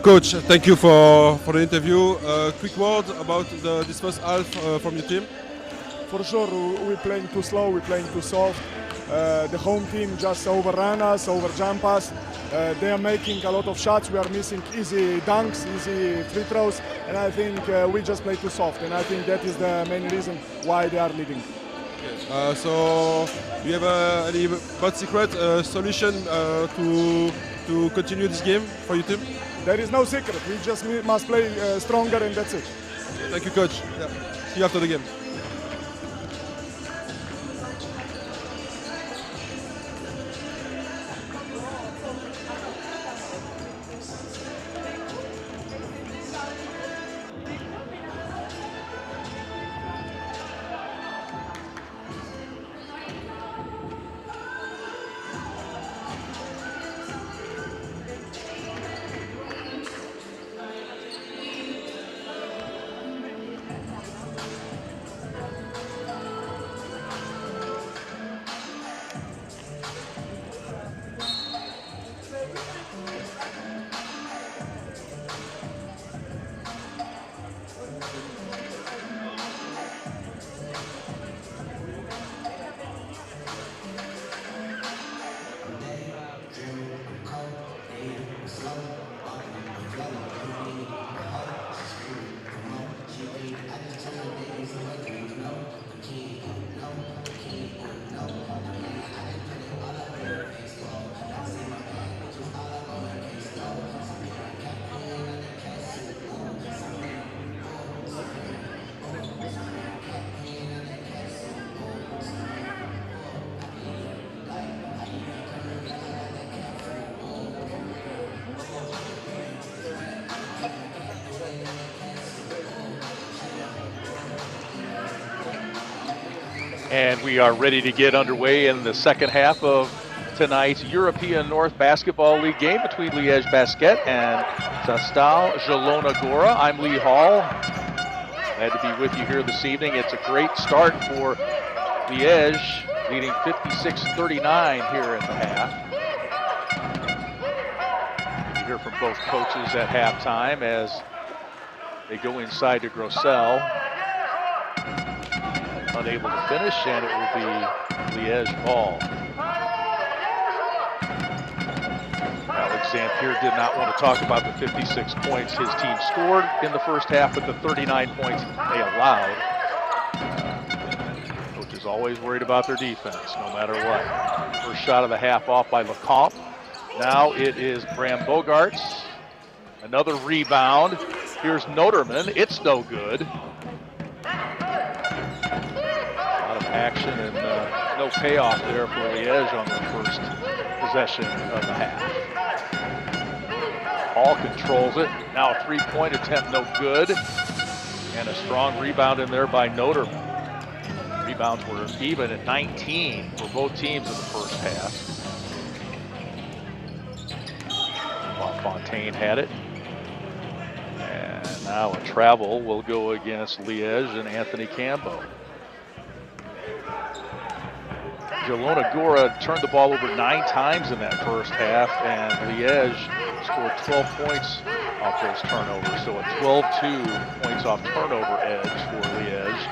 Coach, thank you for the interview. Quick word about this first half from your team.
For sure, we're playing too slow, we're playing too soft. The home team just overran us, overjump us. They are making a lot of shots. We are missing easy dunks, easy free throws, and I think we just play too soft. And I think that is the main reason why they are leading.
So, do you have any bad secret solution to continue this game for your team?
There is no secret. We just must play stronger, and that's it.
Thank you, coach. Yeah. See you after the game.
And we are ready to get underway in the second half of tonight's European North Basketball League game between Liege Basket and ZASTAL ZIELONA GORA. I'm Lee Hall. Glad to be with you here this evening. It's a great start for Liege, leading 56-39 here in the half. You hear from both coaches at halftime as they go inside to Grossel. Unable to finish, and it will be Liege ball. Alex Zampier did not want to talk about the 56 points his team scored in the first half, but the 39 points they allowed. Coach is always worried about their defense, no matter what. First shot of the half off by Lecomte. Now it is Bram Bogarts. Another rebound. Here's Noterman. It's no good. A lot of action and no payoff there for Liege on their first possession of the half. Hall controls it. Now a three-point attempt, no good. And a strong rebound in there by Noterman. Rebounds were even at 19 for both teams in the first half. While Fontaine had it. And now a travel will go against Liege and Anthony Cambo. ZIELONA GORA turned the ball over 9 times in that first half, and Liege scored 12 points off those turnovers. So a 12-2 points off turnover edge for Liege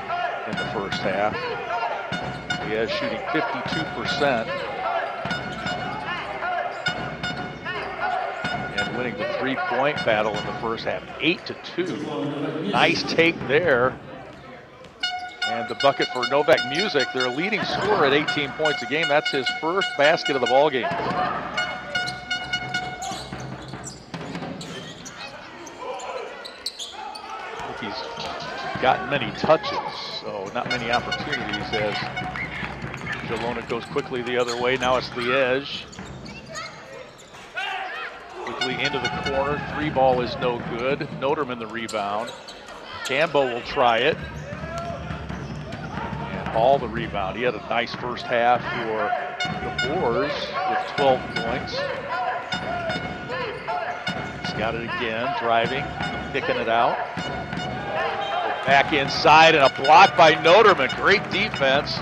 in the first half. Liege shooting 52% and winning the three-point battle in the first half, 8-2. Nice take there. And the bucket for Novak Music, their leading scorer at 18 points a game. That's his first basket of the ball game. I think he's gotten many touches, so not many opportunities as ZIELONA goes quickly the other way. Now it's Liege. Quickly into the corner. Three ball is no good. Noterman the rebound. Cambo will try it. All the rebound. He had a nice first half for the Boars with 12 points. He's got it again, driving, picking it out. Back inside and a block by Noterman. Great defense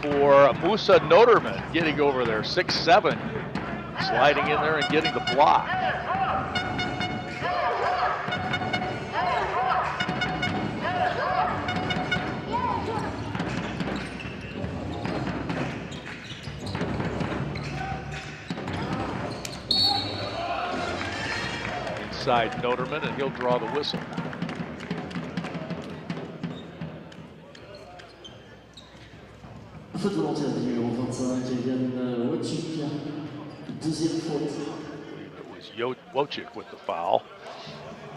for Musa Noterman, getting over there, 6'7", sliding in there and getting the block. Inside Noterman, and he'll draw the whistle.
Faute volontaire du numéro 25, Eliane Wojcik. Deuxième faute.
It was Wojcik with the foul.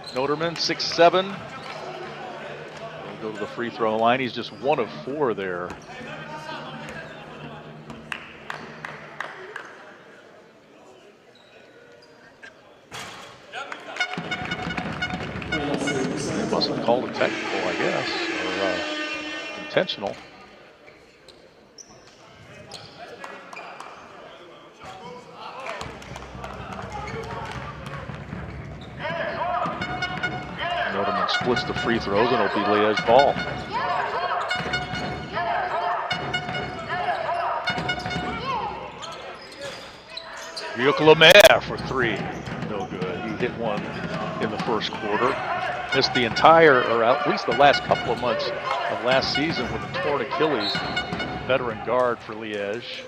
Noterman, 6'7". He'll go to the free throw line. He's just 1 of 4 there. It wasn't called a technical, I guess, or intentional. Noterman splits the free throws, and it'll be Liege ball. Ryuk Lemaire for 3. No good. He hit one in the first quarter. Missed the entire, or at least the last couple of months of last season with a torn Achilles. Veteran guard for Liege.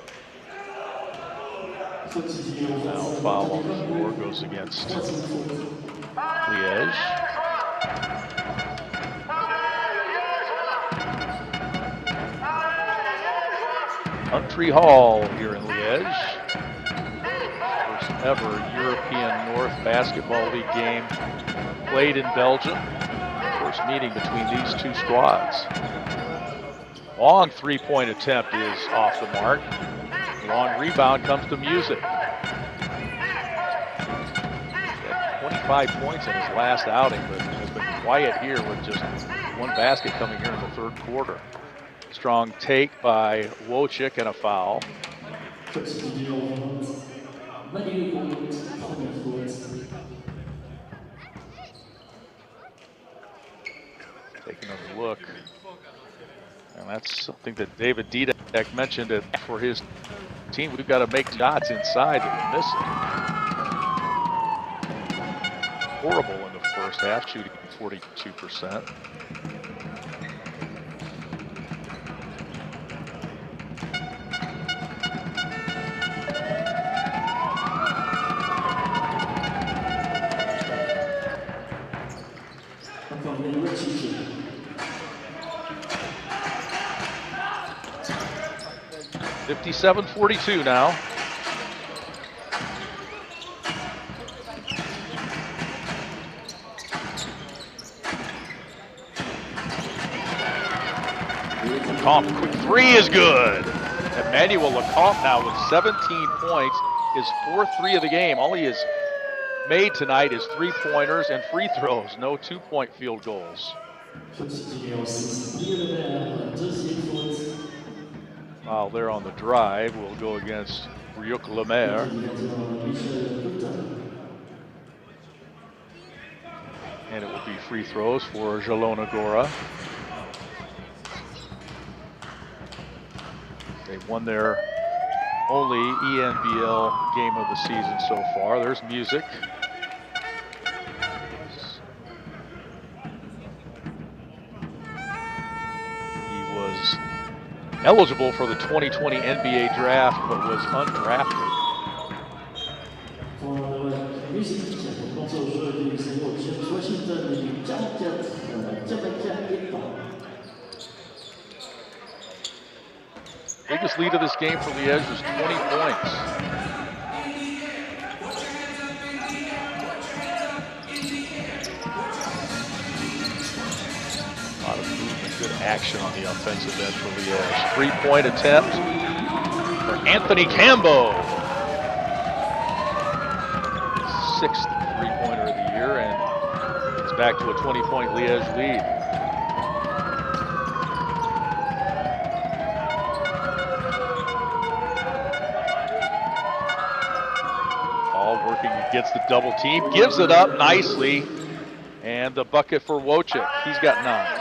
Now foul on the floor goes against Liege. Country Hall here in Liege. First ever European North Basketball League game played in Belgium. First meeting between these two squads. Long three-point attempt is off the mark. Long rebound comes to Music. He had 25 points in his last outing, but has been quiet here with just one basket coming here in the third quarter. Strong take by Wojcik and a foul. take another look. And that's something that David Dudek mentioned for his team. We've got to make shots inside that we're missing. Horrible in the first half, shooting 42%.
Liege.
57-42 now. Lecomte, quick three is good. Emmanuel Lecomte now with 17 points, his fourth three of the game. All he has made tonight is 3-pointers and free throws, no 2-point field goals. While they're on the drive, we'll go against Ryuk Lemaire. And it will be free throws for ZIELONA GORA. They won their only ENBL game of the season so far. There's music. He was eligible for the 2020 NBA draft, but was undrafted. Biggest lead of this game for Liege was 20 points. A lot of movement, good action on the offensive end for Liege. Three-point attempt for Anthony Cambo. Sixth three-pointer of the year, and it's back to a 20-point Liege lead. Working against the double team, gives it up nicely, and the bucket for Wojcik. He's got 9.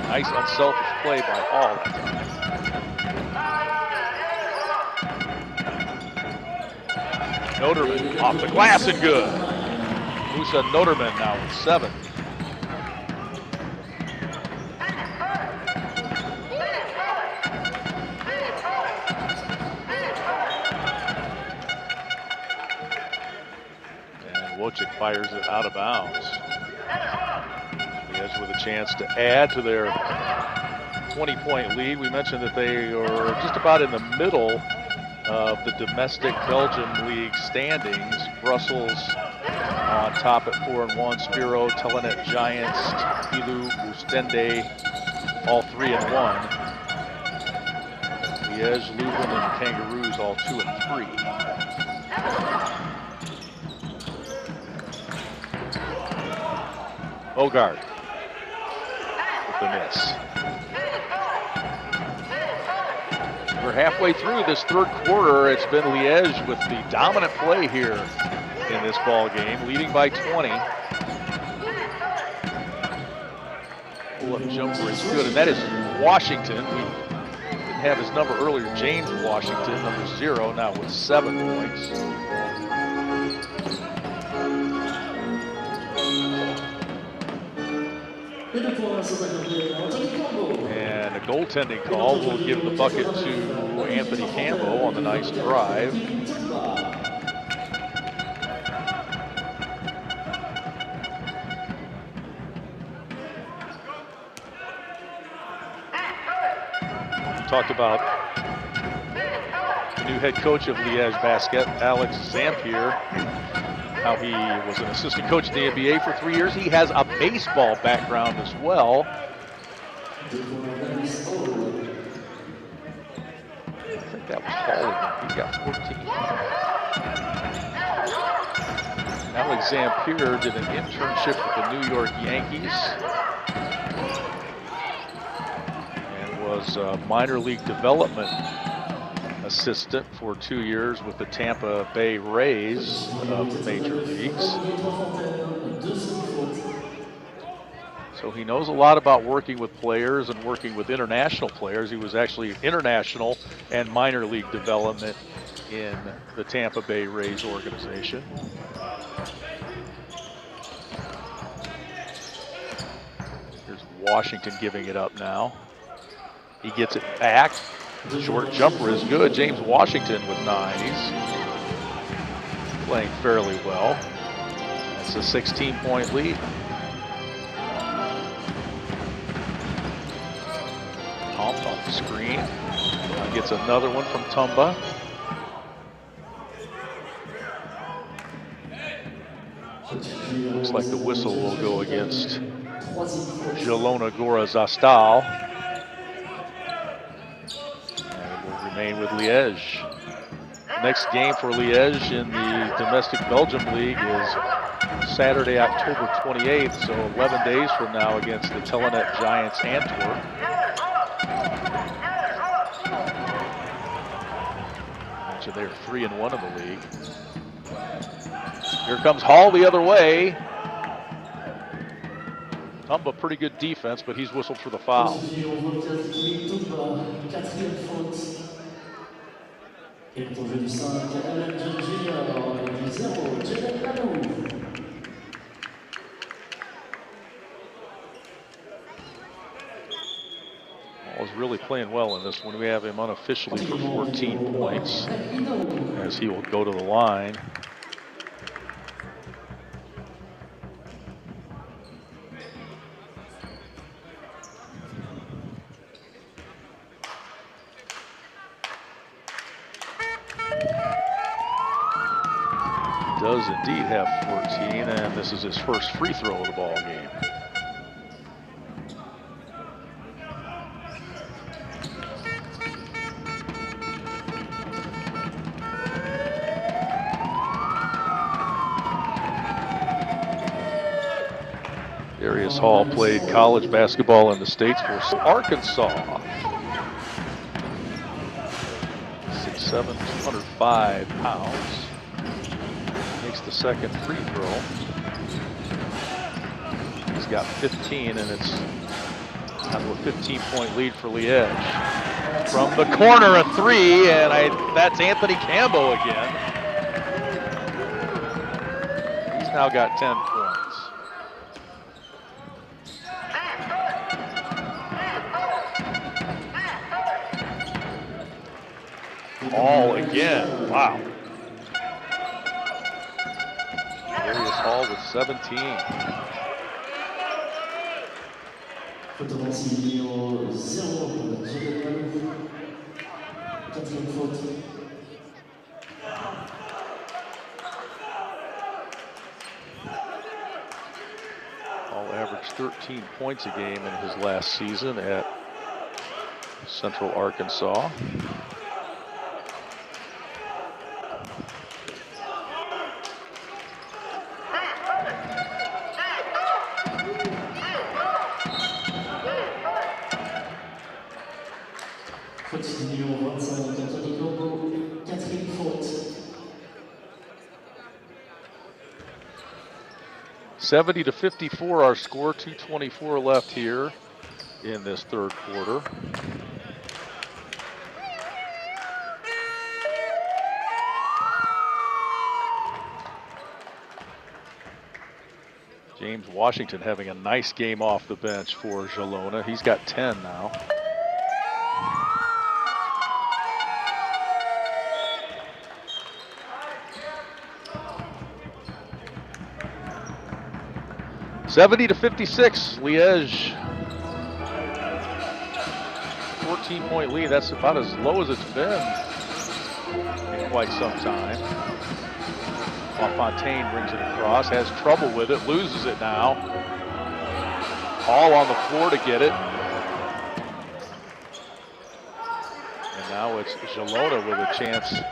Nice unselfish play by Hall. Noterman off the glass and good. Musa Noterman now with 7. Wojcik fires it out of bounds. Liege with a chance to add to their 20-point lead. We mentioned that they are just about in the middle of the domestic Belgium League standings. Brussels on top at 4-1. Spiro, Telenet Giants, Ilu, Oostende, all 3-1. Liege, Leuven, and Kangaroos all 2-3. Bogart with the miss. We're halfway through this third quarter. It's been Liege with the dominant play here in this ball game, leading by 20. Pull-up jumper is good, and that is Washington. We didn't have his number earlier. James Washington, number 0, now with 7 points. And a goaltending call will give the bucket to Anthony Cambo on the nice drive. We talked about the new head coach of Liege Basket, Alex Zampier. How he was an assistant coach in the NBA for 3 years. He has a baseball background as well. I think that was Hall. He got 14. Alex Zampier did an internship with the New York Yankees and was a minor league development assistant for 2 years with the Tampa Bay Rays of the major leagues. So So he knows a lot about working with players and working with international players. He was actually international and minor league development in the Tampa Bay Rays organization. Here's Washington giving it up now. He gets it back. The short jumper is good. James Washington with 9. He's playing fairly well. That's a 16-point lead. Pumped off the screen. Now gets another one from Tumba. Looks like the whistle will go against ZIELONA GORA ZASTAL. And it will remain with Liege. The next game for Liege in the domestic Belgium League is Saturday, October 28th, so 11 days from now against the Telenet Giants Antwerp. They're 3-1 in the league. Here comes Hall the other way. Tumba, pretty good defense, but he's whistled for the foul. Hall's really playing well in this one. We have him unofficially for 14 points as he will go to the line. Does indeed have 14, and this is his first free throw of the ball game. Darius Hall played college basketball in the States for Arkansas. 6'7", 205 pounds. Makes the second free throw. He's got 15, and it's kind of a 15-point lead for Liege. From the corner, a 3, and that's Anthony Campbell again. He's now got 10 points. All again, wow. Darius Hall with 17. Hall averaged 13 points a game in his last season at Central Arkansas.
Numéro 25, Anthony Campbell, quatrième faute.
70-54 our score, 2:24 left here in this third quarter. James Washington having a nice game off the bench for ZIELONA. He's got 10 now. (70-56), Liege. 14-point lead. That's about as low as it's been in quite some time. LaFontaine brings it across, has trouble with it, loses it now. All on the floor to get it. And now it's ZIELONA with a chance to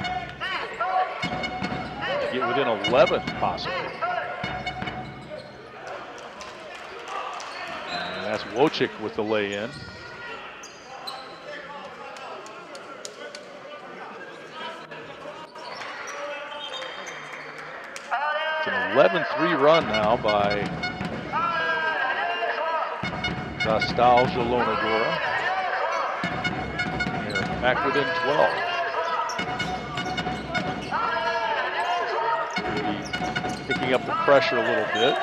get within 11 possibly. And that's Wojcik with the lay-in. It's an 11-3 run now by ZASTAL, ZIELONA, GORA. Here, back within 12. Picking up the pressure a little bit.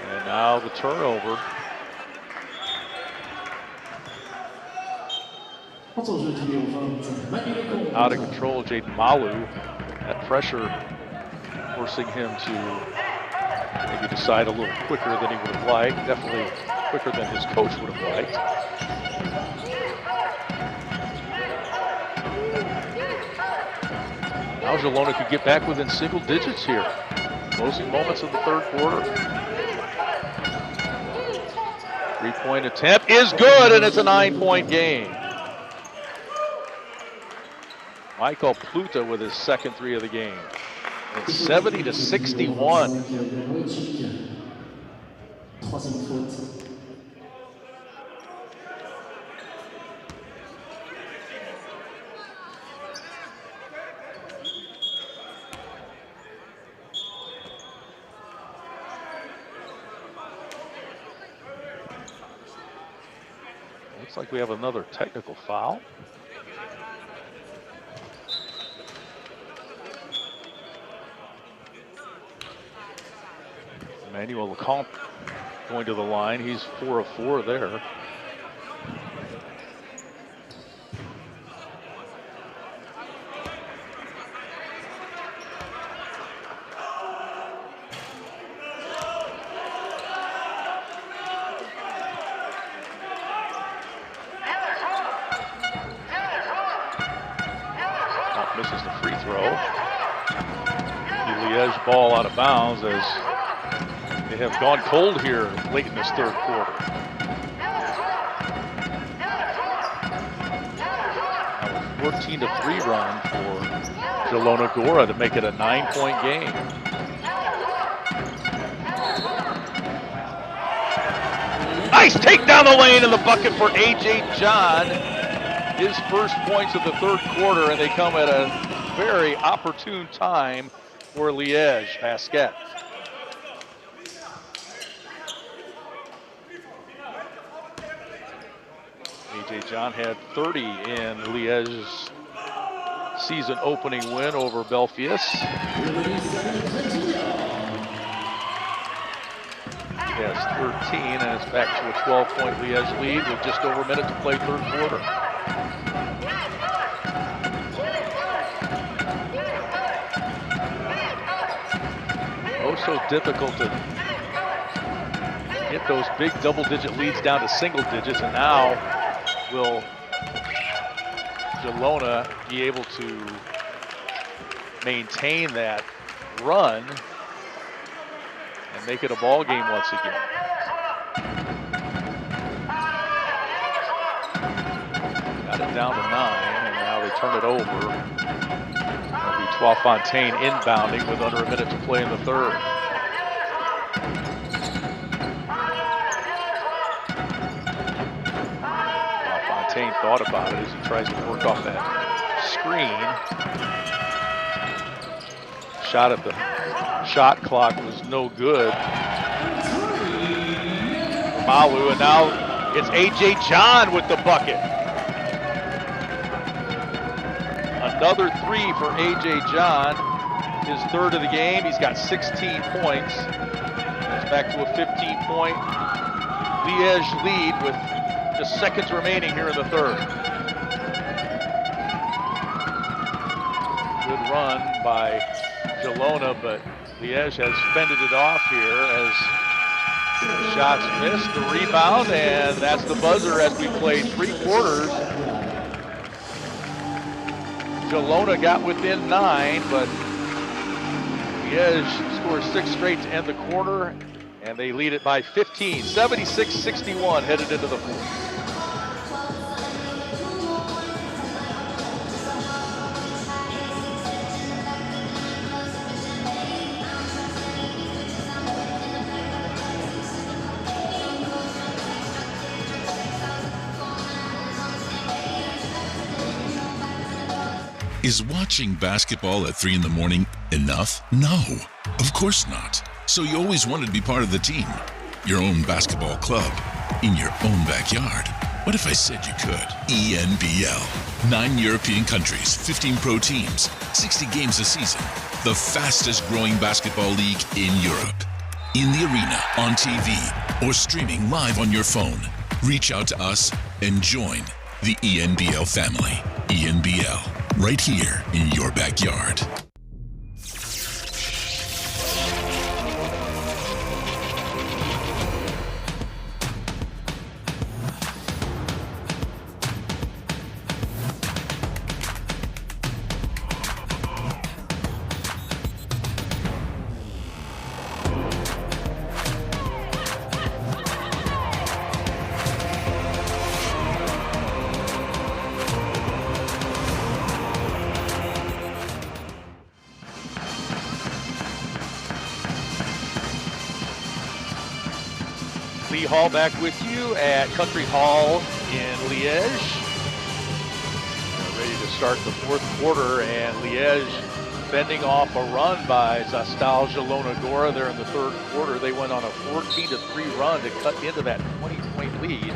And now the turnover. Out of control, Jaden Malu. That pressure forcing him to maybe decide a little quicker than he would have liked. Definitely quicker than his coach would have liked. Now ZIELONA could get back within single digits here. Closing moments of the third quarter. 3-point attempt is good, and it's a 9-point game. Michael Pluta with his second three of the game. It's 70-61. Looks like we have another technical foul. Emmanuel Lecomte going to the line. He's 4 of 4 there. Misses the free throw. The Liege ball out of bounds as they have gone cold here late in this third quarter. Now a 14-3 run for ZIELONA GORA to make it a 9-point game. Nice take down the lane in the bucket for A.J. John. His first points of the third quarter, and they come at a very opportune time for Liege basket. A.J. John had 30 in Liege's season opening win over Belfius. He has 13, and it's back to a 12-point Liege lead with just over a minute to play third quarter. Oh, so difficult to get those big double-digit leads down to single digits, and now will ZIELONA be able to maintain that run and make it a ball game once again. Got it down to 9, and now they turn it over. It'll be Fontaine inbounding with under a minute to play in the third. Fontaine thought about it as he tries to work off that screen. Shot at the shot clock was no good. Malu, and now it's A.J. John with the bucket. Another three for A.J. John, his third of the game. He's got 16 points. It's back to a 15-point Liege lead with just seconds remaining here in the third. Good run by ZIELONA, but Liege has fended it off here as the shots missed, the rebound, and that's the buzzer as we played 3 quarters. ZIELONA got within 9, but Liege scores 6 straight to end the quarter, and they lead it by 15, 76-61 headed into the fourth.
Is watching basketball at 3 in the morning enough? No, of course not. So you always wanted to be part of the team. your own basketball club, in your own backyard. What if I said you could? ENBL. 9 European countries, 15 pro teams, 60 games a season. The fastest growing basketball league in Europe. In the arena, on TV, or streaming live on your phone. Reach out to us and join the ENBL family. ENBL, right here in your backyard.
Lee Hall back with you at Country Hall in Liege. We're ready to start the fourth quarter, and Liege fending off a run by ZASTAL ZIELONA GORA there in the third quarter. They went on a 14-3 run to cut into that 20-point lead.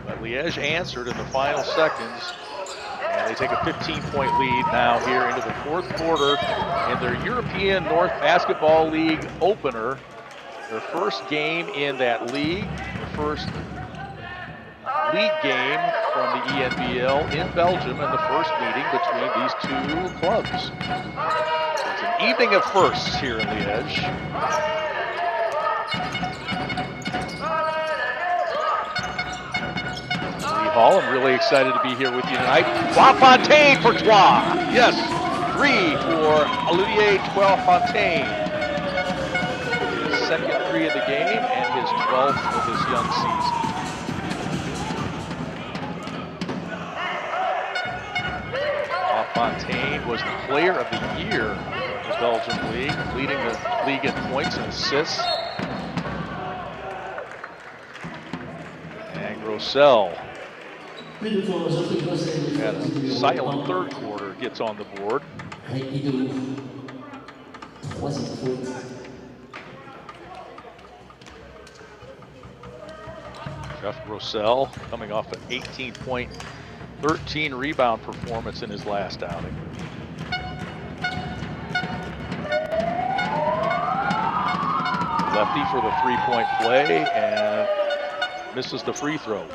But Liege answered in the final seconds, and they take a 15-point lead now here into the fourth quarter in their European North Basketball League opener. Their first game in that league, the first league game from the ENBL in Belgium, and the first meeting between these two clubs. So it's an evening of firsts here in Liege. Lee Hall, I'm really excited to be here with you tonight. Fontaine for Troyes. Yes, 3 for Olivier Fontaine. Second 3 of the game and his 12th of this young season. Fontaine was the player of the year in the Belgian league, leading the league in points and assists. And Grossel had a silent third quarter, gets on the board. Jeff Grossel coming off an 18-point, 13 rebound performance in his last outing. Lefty for the 3-point play and misses the free throw.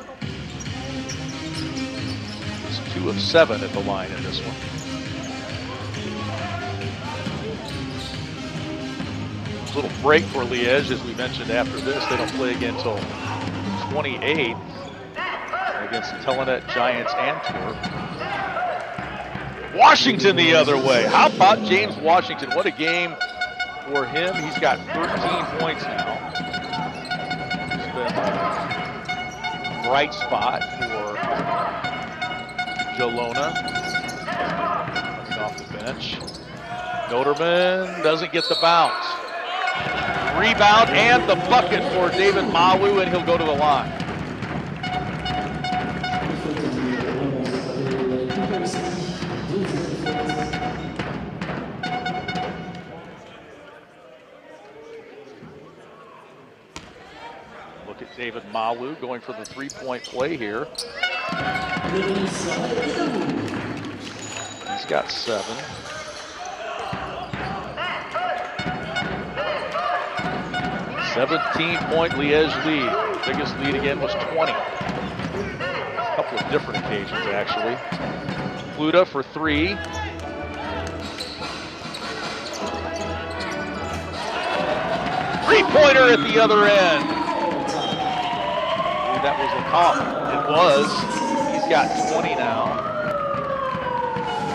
He's 2 of 7 at the line in this one. Little break for Liege, as we mentioned. After this, they don't play again until 28th against the Telenet Giants Antwerp. Washington the other way. How about James Washington? What a game for him. He's got 13 points now. He's been a bright spot for Zielona coming off the bench. Noterman doesn't get the bounce. Rebound and the bucket for David Mawu, and he'll go to the line. Look at David Mawu going for the 3-point play here. He's got 7. $17-point Liege lead. Biggest lead again was 20. A couple of different occasions, actually. Pluta for 3. Three-pointer at the other end. Maybe that was LeCompte. It was. He's got 20 now.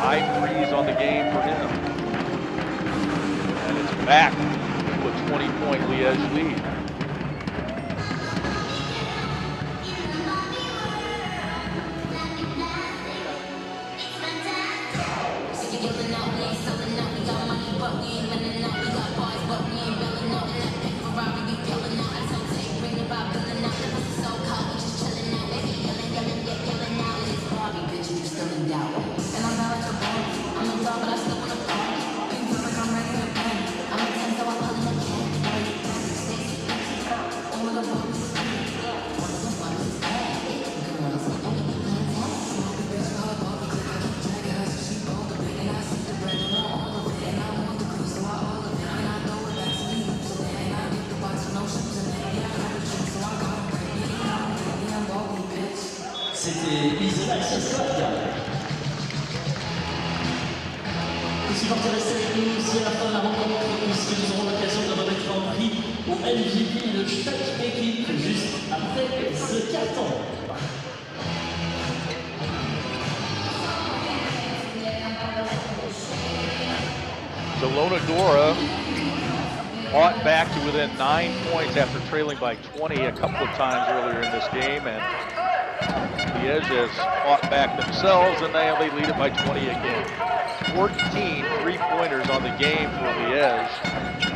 5 threes on the game for him. And it's back. 20-point Liege lead.
C'était Isola Squad. Les supporters restent avec nous jusqu'à la fin de la rencontre, puisque nous aurons l'occasion de remettre en prix au MVP de chaque équipe juste après ce carton.
ZIELONA GORA fought back to within 9 points after trailing by 20 a couple of times earlier in this game, and Liege has fought back themselves, and they lead it by 20 again. 14 three-pointers on the game for Liege.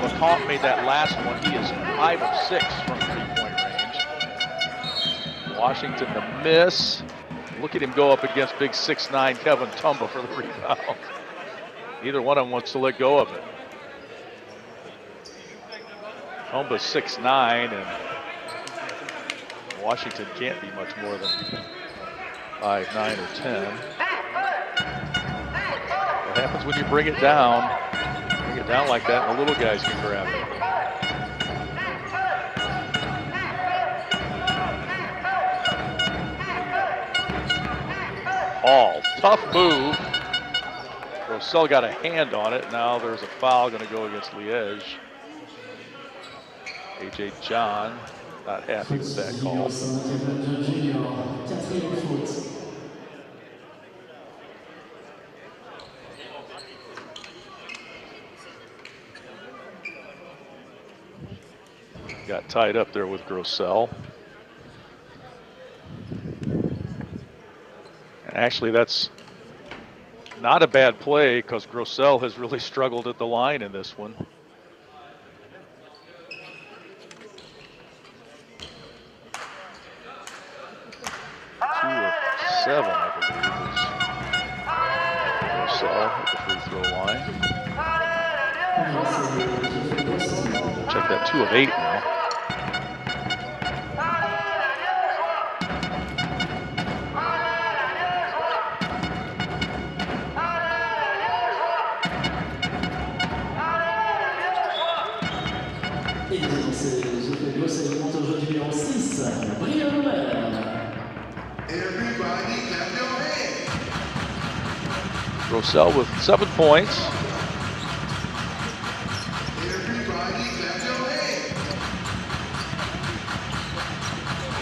LeComte made that last one. He is 5 of 6 from three-point range. Washington the miss. Look at him go up against big 6'9" Kevin Tumba for the rebound. Neither one of them wants to let go of it. Tumba's 6'9", and Washington can't be much more than 5'9" or 10. What happens when you bring it down? Bring it down like that, and the little guys can grab it. Hall, tough move. Grossell got a hand on it. Now there's a foul going to go against Liege. A.J. John not happy with that call. Got tied up there with Grossell. And actually, that's not a bad play because Grossell has really struggled at the line in this one. 2 of 7, I believe, is Grossell at the free throw line. Check that, 2 of 8 now. Grossell with 7 points.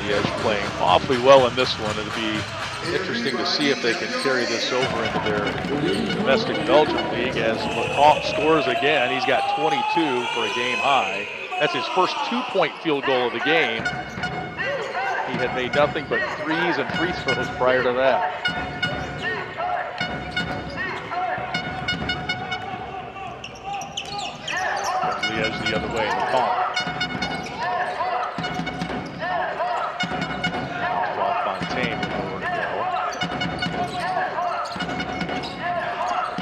Liege playing awfully well in this one. It'll be interesting to see if they can carry this over into their domestic Belgium league as LeComte scores again. He's got 22 for a game high. That's his first 2-point field goal of the game. He had made nothing but threes and free throws prior to that. Liege the other way, LeComte. Fontaine with nowhere to go.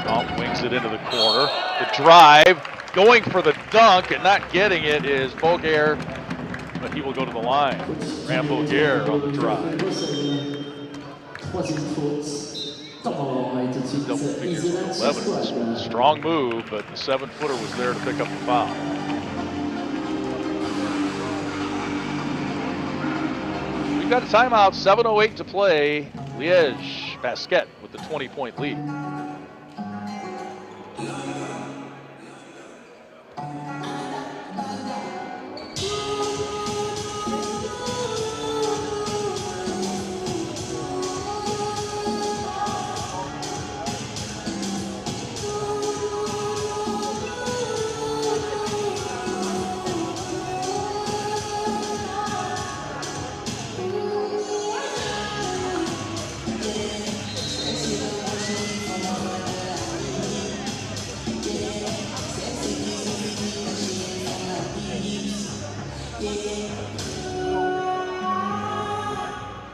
LeComte wings it into the corner. The drive, going for the dunk and not getting it is Boguer, but he will go to the line. Rambo Boguer on the drive. Double figures with 11 in this one. Strong move, but the 7-footer was there to pick up the foul. We've got a timeout, 7:08 to play. Liege Basket with the 20-point lead.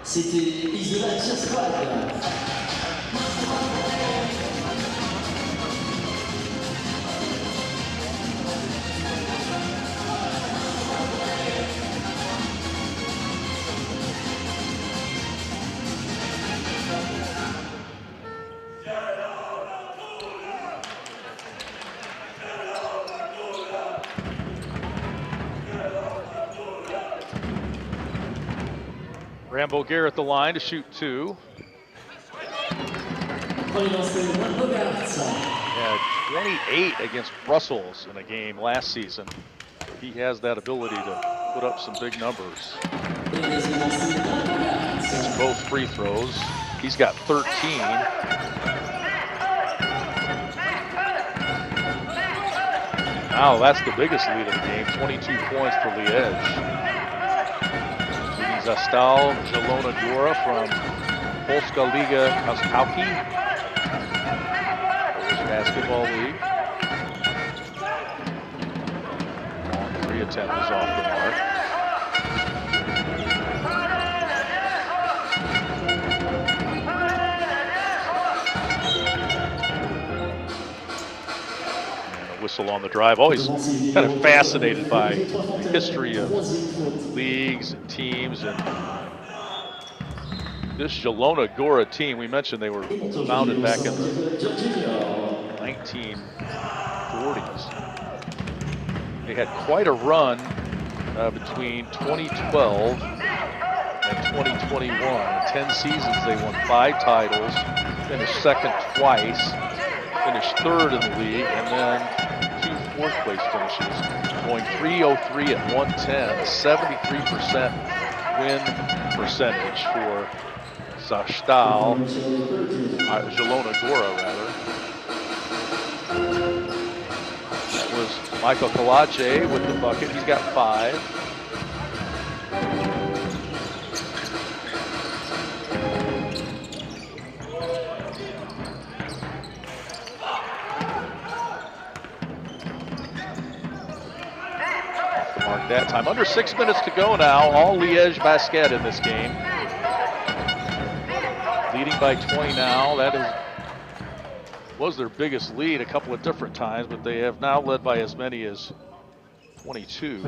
C'était Isola Squad.
Brand-Boguer at the line to shoot 2. Had 28 against Brussels in a game last season. He has that ability to put up some big numbers. It's both free throws. He's got 13. Now that's the biggest lead of the game, 22 points for Liege. Leading ZASTAL, ZIELONA GORA from Polska Liga Kostałki, Polish Basketball League. Long 3 attempt is off the mark. Whistle on the drive. Always kind of fascinated by the history of leagues and teams. And this ZIELONA GORA team, we mentioned they were founded back in the 1940s. They had quite a run between 2012 and 2021. In 10 seasons, they won 5 titles, finished second twice, finished 3rd in the league, and then 2 fourth-place finishes, going 303 at 110, 73% win percentage for ZASTAL, ZIELONA GORA rather. That was Michael Kalache with the bucket. He's got 5. That time. Under 6 minutes to go now. All Liege basket in this game. Leading by 20 now. That was their biggest lead a couple of different times, but they have now led by as many as 22.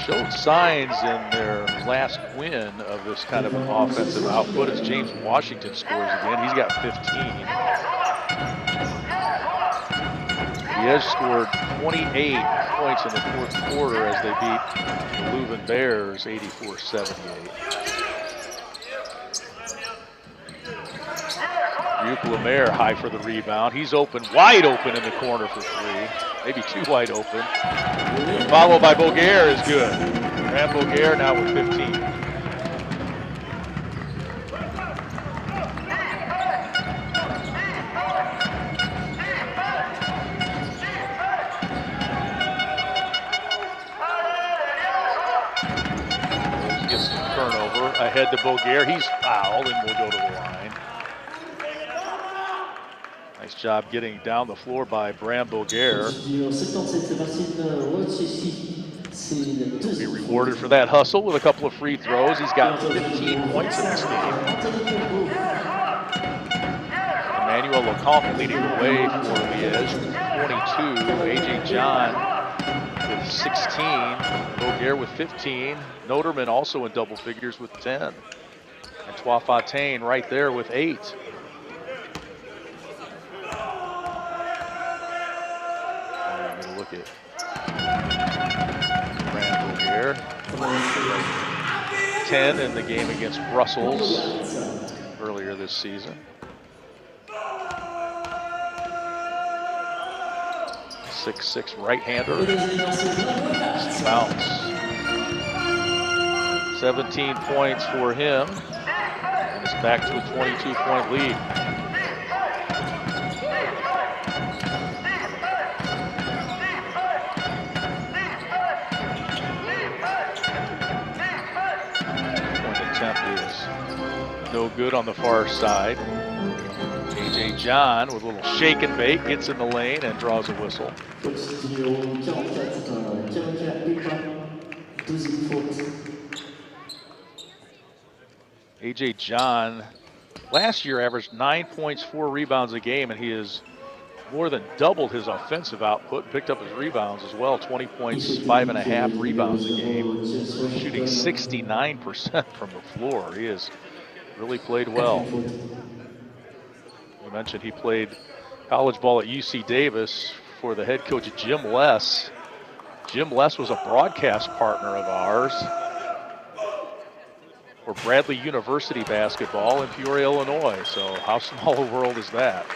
Showed signs in their last win of this kind of an offensive output as James Washington scores again. He's got 15. Liege scored 28 points in the 4th quarter as they beat the Leuven Bears 84-78. Luke Lemaire high for the rebound. He's open, wide open in the corner for 3. Maybe too wide open. Followed by Boguer is good. Brand-Boguer now with 15. Gets the turnover ahead to Boguer. He's fouled and will go to the line. Nice job getting down the floor by Brand-Boguer. He'll be rewarded for that hustle with a couple of free throws. He's got 15 points in this game. Emmanuel Lecomte leading the way for Liege with 22. A.J. John with 16. Boguer with 15. Noterman also in double figures with 10. And Fontaine right there with 8. Look at Brand-Boguer. 10 in the game against Brussels earlier this season. 6'6" right-hander. Bounce. 17 points for him. And it's back to a 22-point lead. No good on the far side. A.J. John with a little shake and bake, gets in the lane and draws a whistle. A.J. John last year averaged 9 points, 4 rebounds a game, and he is more than doubled his offensive output, picked up his rebounds as well. 20 points, 5.5 rebounds a game, shooting 69% from the floor. He has really played well. We mentioned he played college ball at UC Davis for the head coach Jim Less. Jim Less was a broadcast partner of ours for Bradley University basketball in Peoria, Illinois. So how small a world is that?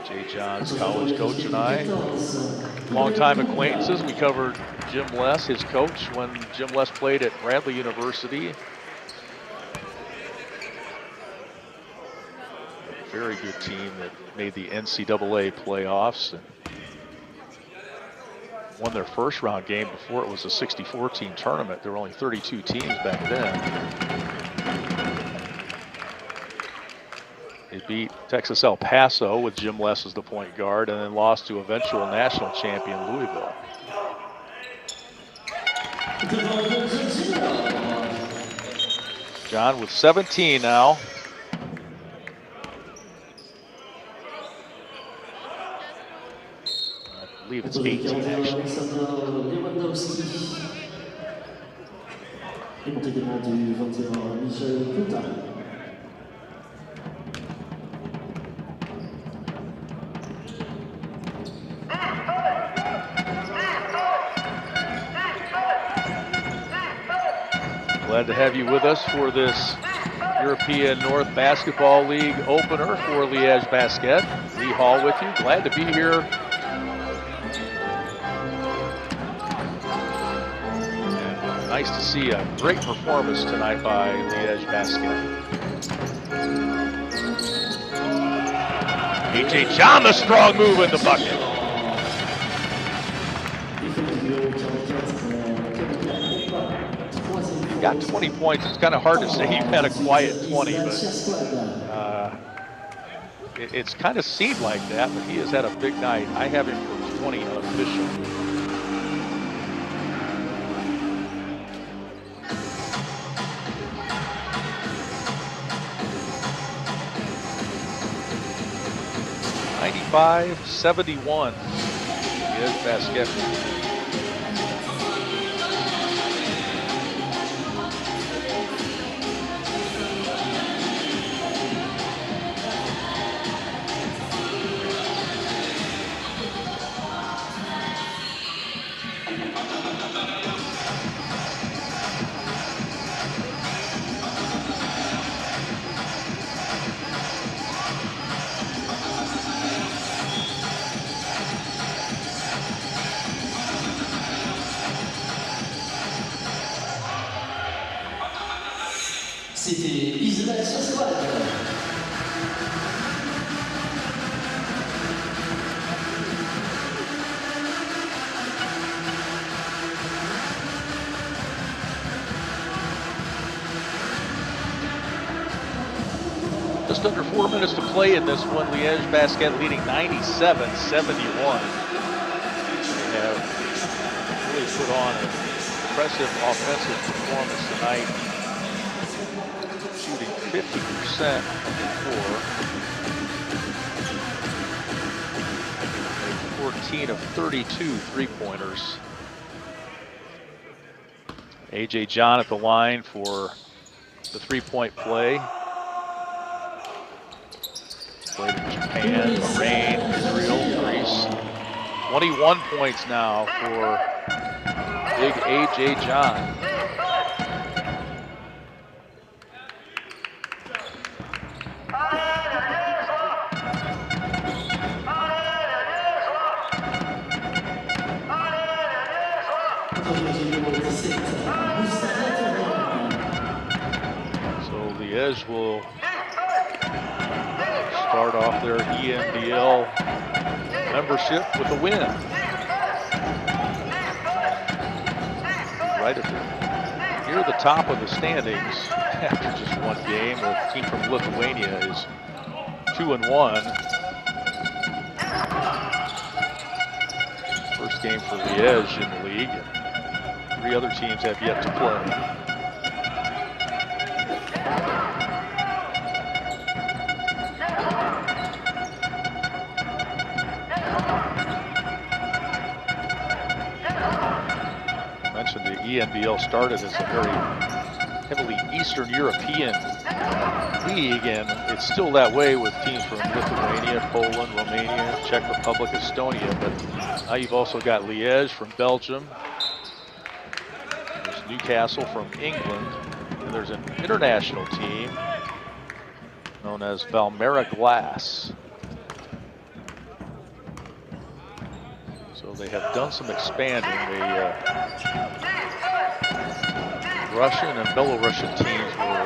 A.J. John's college coach and I, longtime acquaintances. We covered Jim Less, his coach, when Jim Less played at Bradley University. Very good team that made the NCAA playoffs and won their first round game before it was a 64-team tournament. There were only 32 teams back then. They beat Texas El Paso with Jim Less as the point guard and then lost to eventual national champion Louisville. John with 17 now. I believe it's 18 actually. Glad to have you with us for this European North Basketball League opener for Liege Basket. Lee Hall with you. Glad to be here. And nice to see a great performance tonight by Liege Basket. A.J. John, the strong move in the bucket. Got 20 points. It's kind of hard to say you've had a quiet 20, but it's kind of seemed like that, but he has had a big night. I have him for 20 unofficial. (95-71). Liege Basket.
C'était Isabelle Sosquad.
Just under 4 minutes to play in this one. Liege Basket leading 97-71. They have really put on an impressive offensive performance tonight. Shooting 50% from the floor. 14 of 32 three-pointers. A.J. John at the line for the three-point play. Played in Japan, Bahrain, Israel, Greece. 21 points now for big A.J. John. So Liege will start off their ENBL membership with a win. Right near the top of the standings after just one game. The team from Lithuania is 2-1. First game for Liege in the league. And 3 other teams have yet to play. ENBL started as a very heavily Eastern European league, and it's still that way with teams from Lithuania, Poland, Romania, Czech Republic, Estonia, but now you've also got Liege from Belgium, there's Newcastle from England, and there's an international team known as Valmera Glass. So they have done some expanding. Russian and Belarusian teams were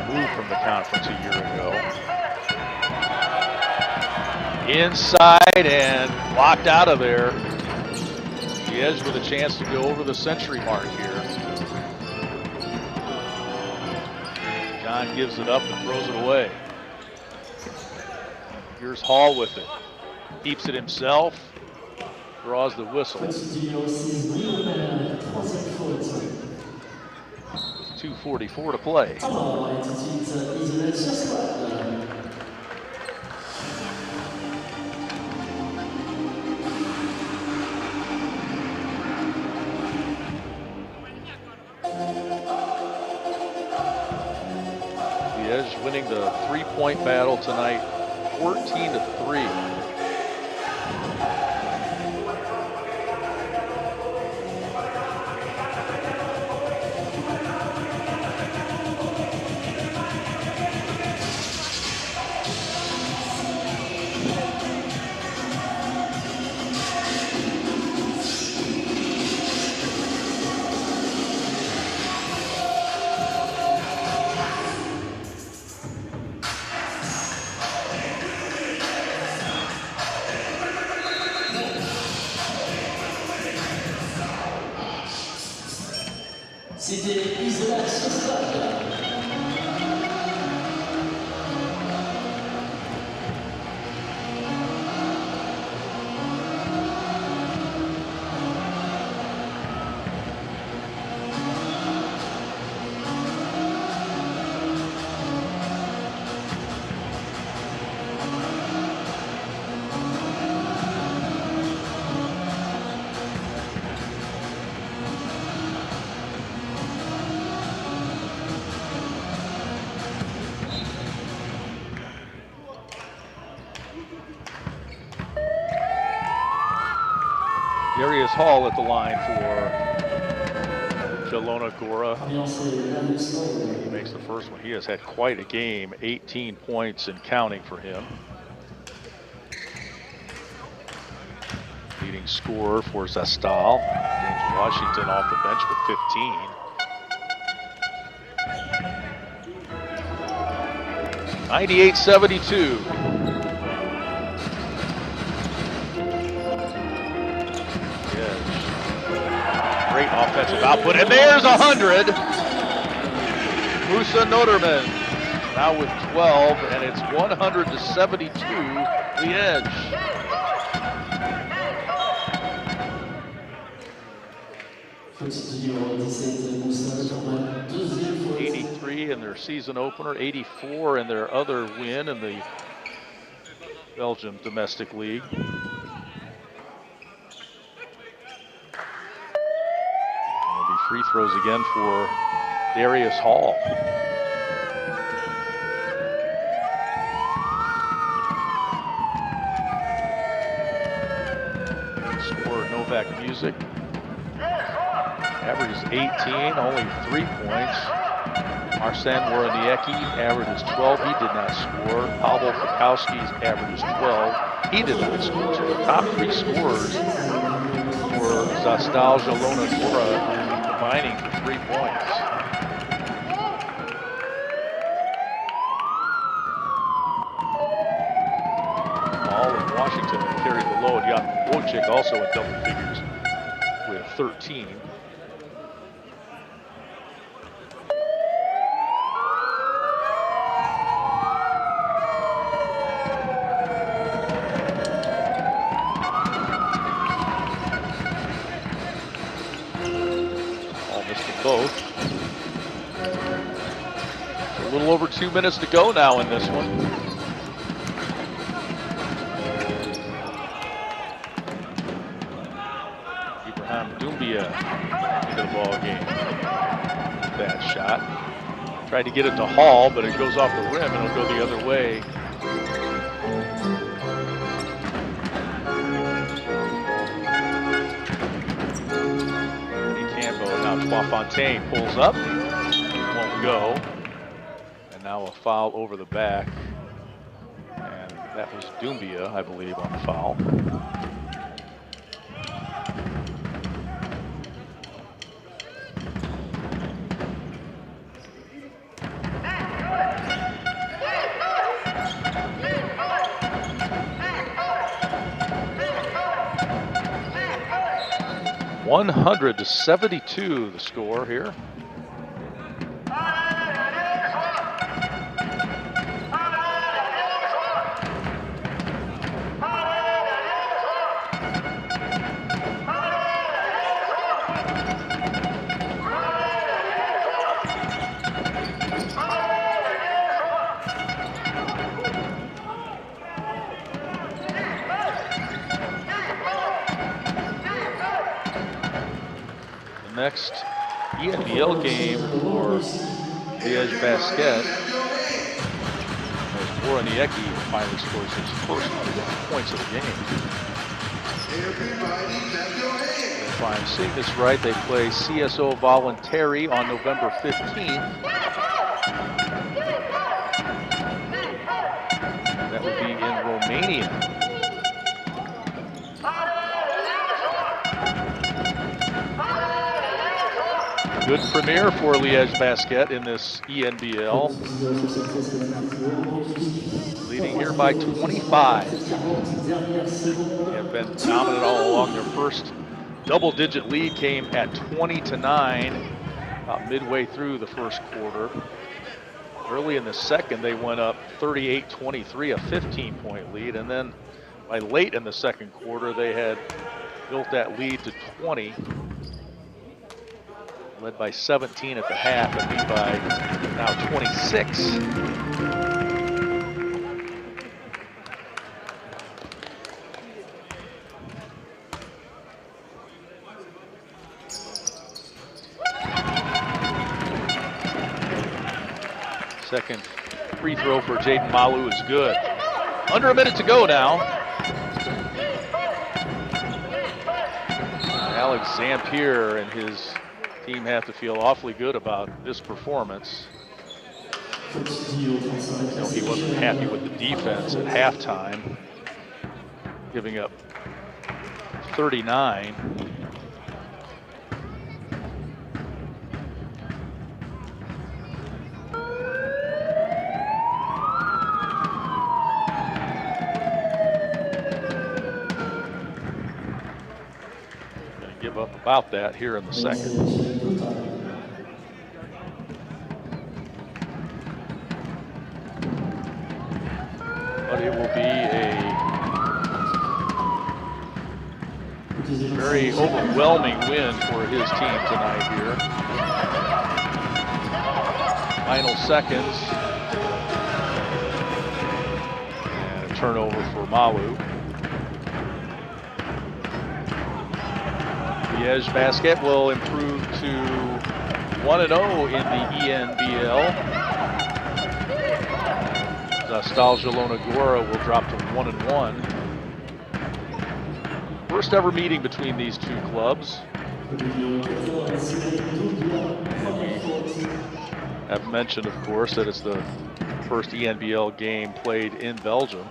moved from the conference a year ago. Inside and blocked out of there. Liege with a chance to go over the century mark here. John gives it up and throws it away. Here's Hall with it. Keeps it himself. Draws the whistle. 2:44 to play. Liege winning the three-point battle tonight, 14-3.
C'était Isola ZASTAL.
Darius Hall at the line for ZIELONA GORA. He makes the first one. He has had quite a game, 18 points and counting for him. Leading scorer for ZASTAL. James Washington off the bench with 15. 98-72. Great offensive output, and there's 100. Musa Noterman now with 12, and it's 100-72 Liege. 83 in their season opener, 84 in their other win in the Belgium domestic league. Free throws again for Darius Hall. Scorer Novak Music averages 18, only 3 points. Arsene Woroniecki averages 12, he did not score. Pavel Fikowski's averages 12, he did not score. So the top 3 scorers for ZASTAL, ZIELONA, GORA combining for 3 points. Hall and Washington carried the load. Jan Wojcik also in double figures with 13. Both. A little over 2 minutes to go now in this one. Ibrahim Dumbi Dumbia into the ball game. Bad shot. Tried to get it to Hall, but it goes off the rim and it'll go the other way. Now Fontaine pulls up, won't go, and now a foul over the back, and that was Dumbia, I believe, on the foul. (100-72) the score here. Next ENBL game for Liege Basket, as Boroniecki finally scores his first 100 points of the game. If I'm seeing this right, they play CSO Voluntari on November 15th. That would be in Romania. Good premiere for Liege Basket in this ENBL. Leading here by 25. They have been dominant all along. Their first double-digit lead came at 20-9, about midway through the first quarter. Early in the second, they went up 38-23, a 15-point lead, and then by late in the second quarter, they had built that lead to 20. Led by 17 at the half and lead by now 26. Second free throw for Jaden Malu is good. Under a minute to go now. Alex Zampier and his team have to feel awfully good about this performance. You know, he wasn't happy with the defense at halftime, giving up 39. Gonna give up about that here in the second. But it will be a very overwhelming win for his team tonight here. Final seconds. And a turnover for Malu. Liege Basket will improve to 1-0 in the ENBL. ZASTAL ZIELONA GORA will drop to 1-1. First ever meeting between these two clubs. And we have mentioned, of course, that it's the first ENBL game played in Belgium.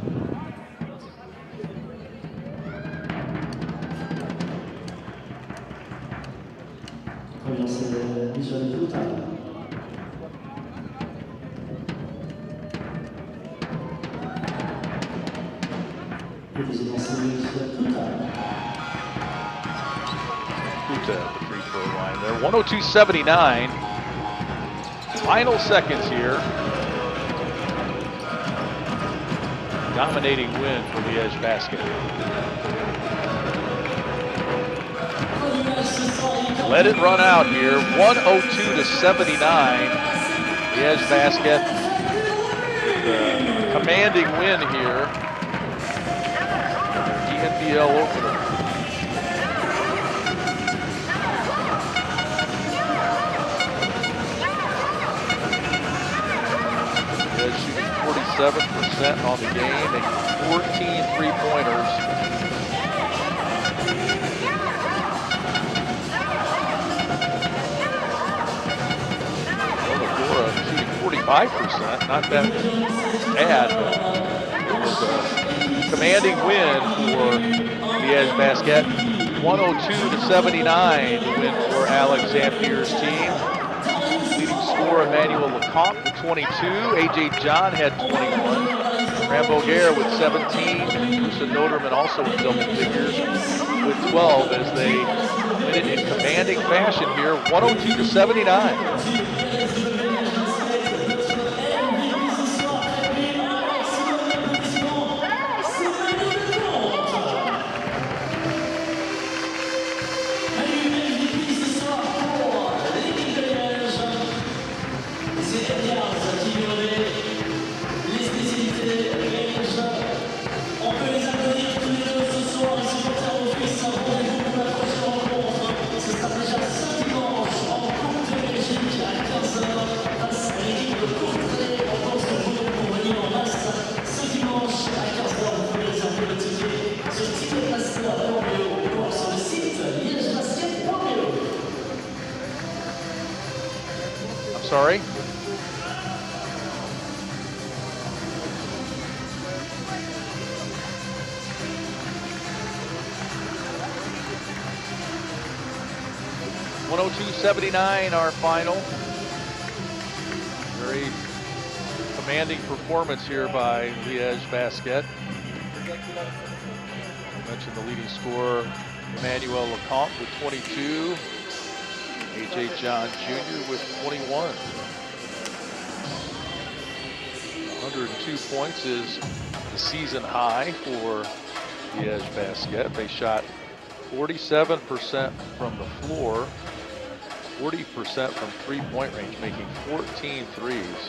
The free throw line there. 102-79. Final seconds here. Dominating win for Liege Basket. Let it run out here. 102-79. Liege Basket with the commanding win here. ENBL opener. 47% on the game, and 14 three-pointers. GORA shooting 45%, not that bad, but it was a commanding win for Liege Basket. 102-79 to win for Alex Zampier's team. Leading scorer Emmanuel Lecomte with 22. AJ John had 21. Rambo Gare with 17. Lucia Noterman also in double figures with 12 as they win it in commanding fashion here. 102-79. Sorry. $102-79 our final. Very commanding performance here by Liege Basket. I mentioned the leading scorer Emmanuel Lecomte with 22. AJ John Jr. with 21. 102 points is the season high for Liege Basket. They shot 47% from the floor, 40% from three-point range, making 14 threes.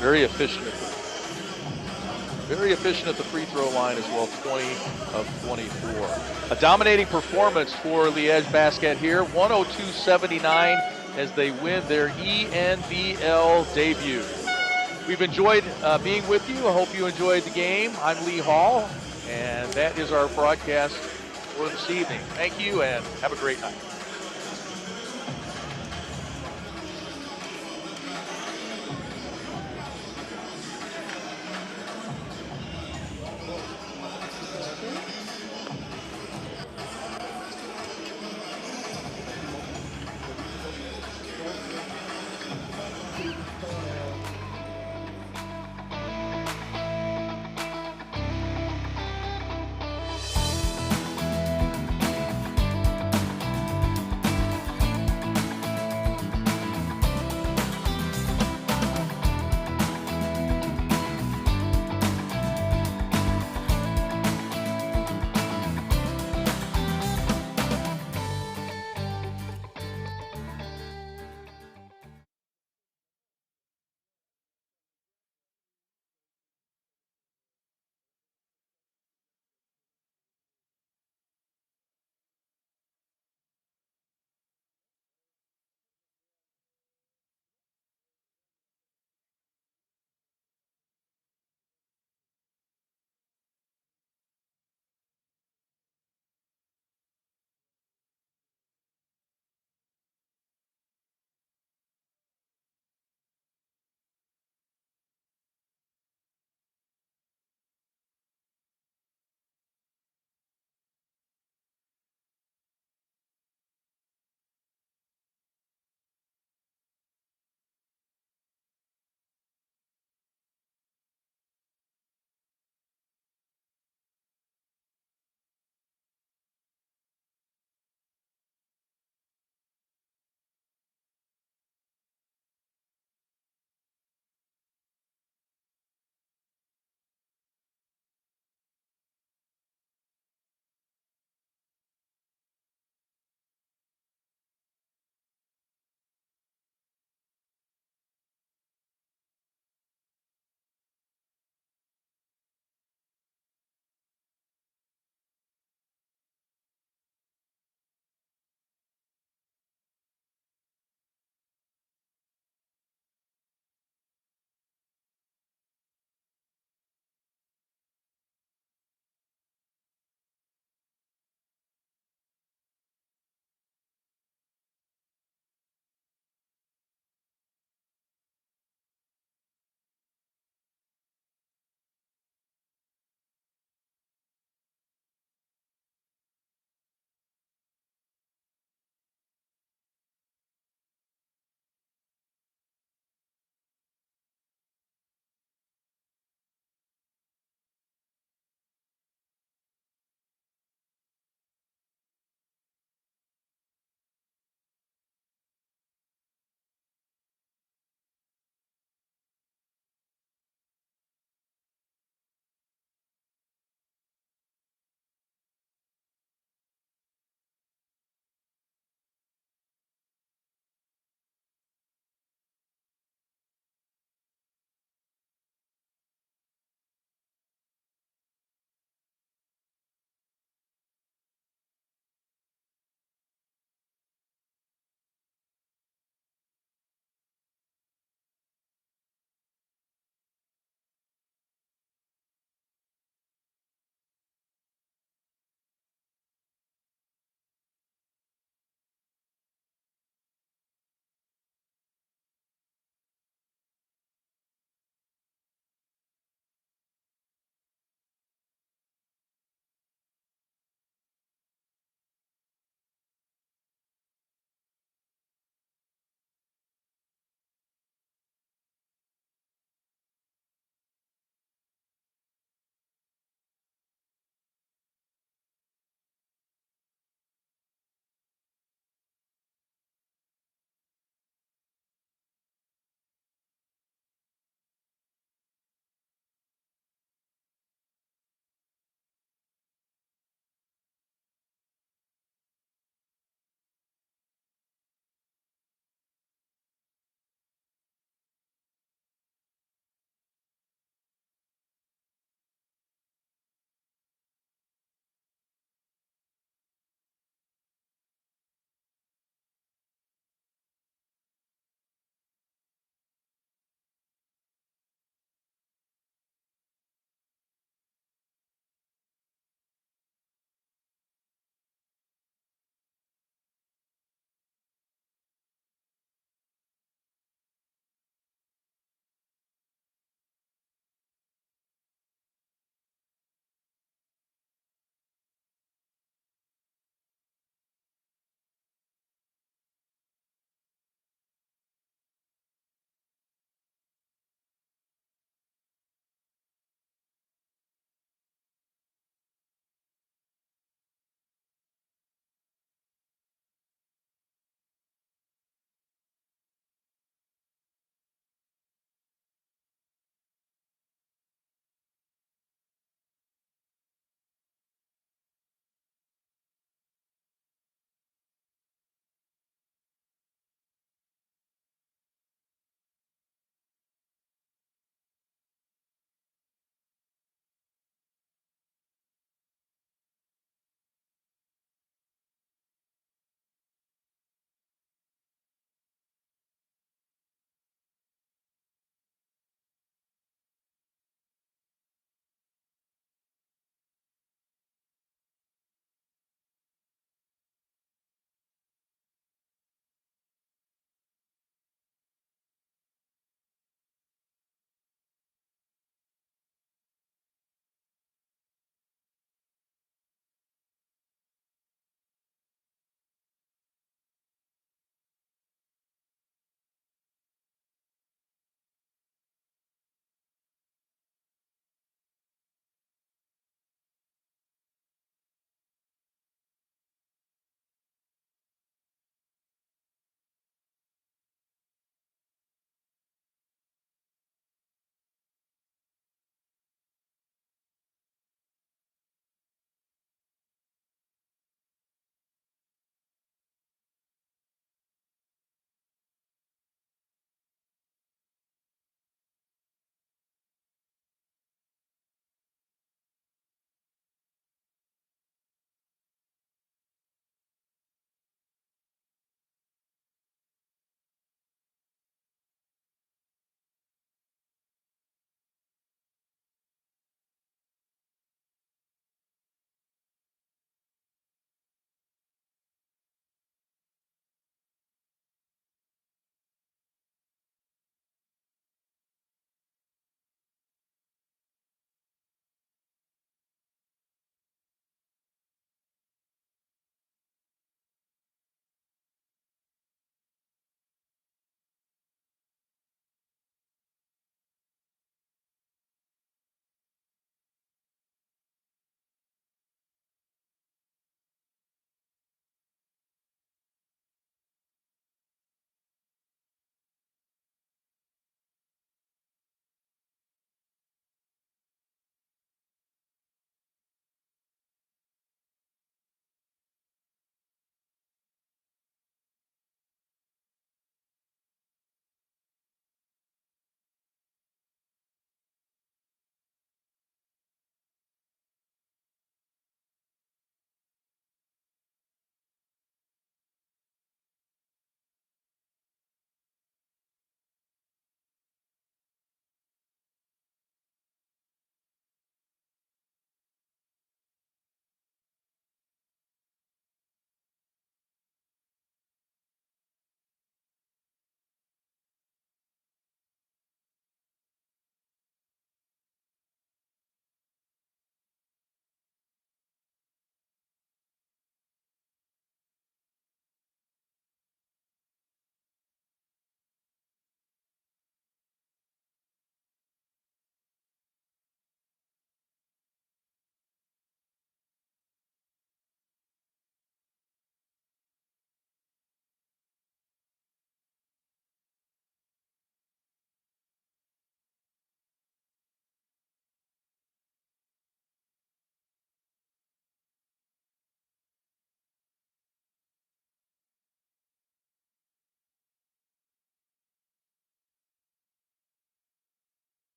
Very efficient at the free throw line as well, 20 of 24. A dominating performance for Liege Basket here, 102-79 as they win their ENBL debut. We've enjoyed being with you. I hope you enjoyed the game. I'm Lee Hall, and that is our broadcast for this evening. Thank you, and have a great night.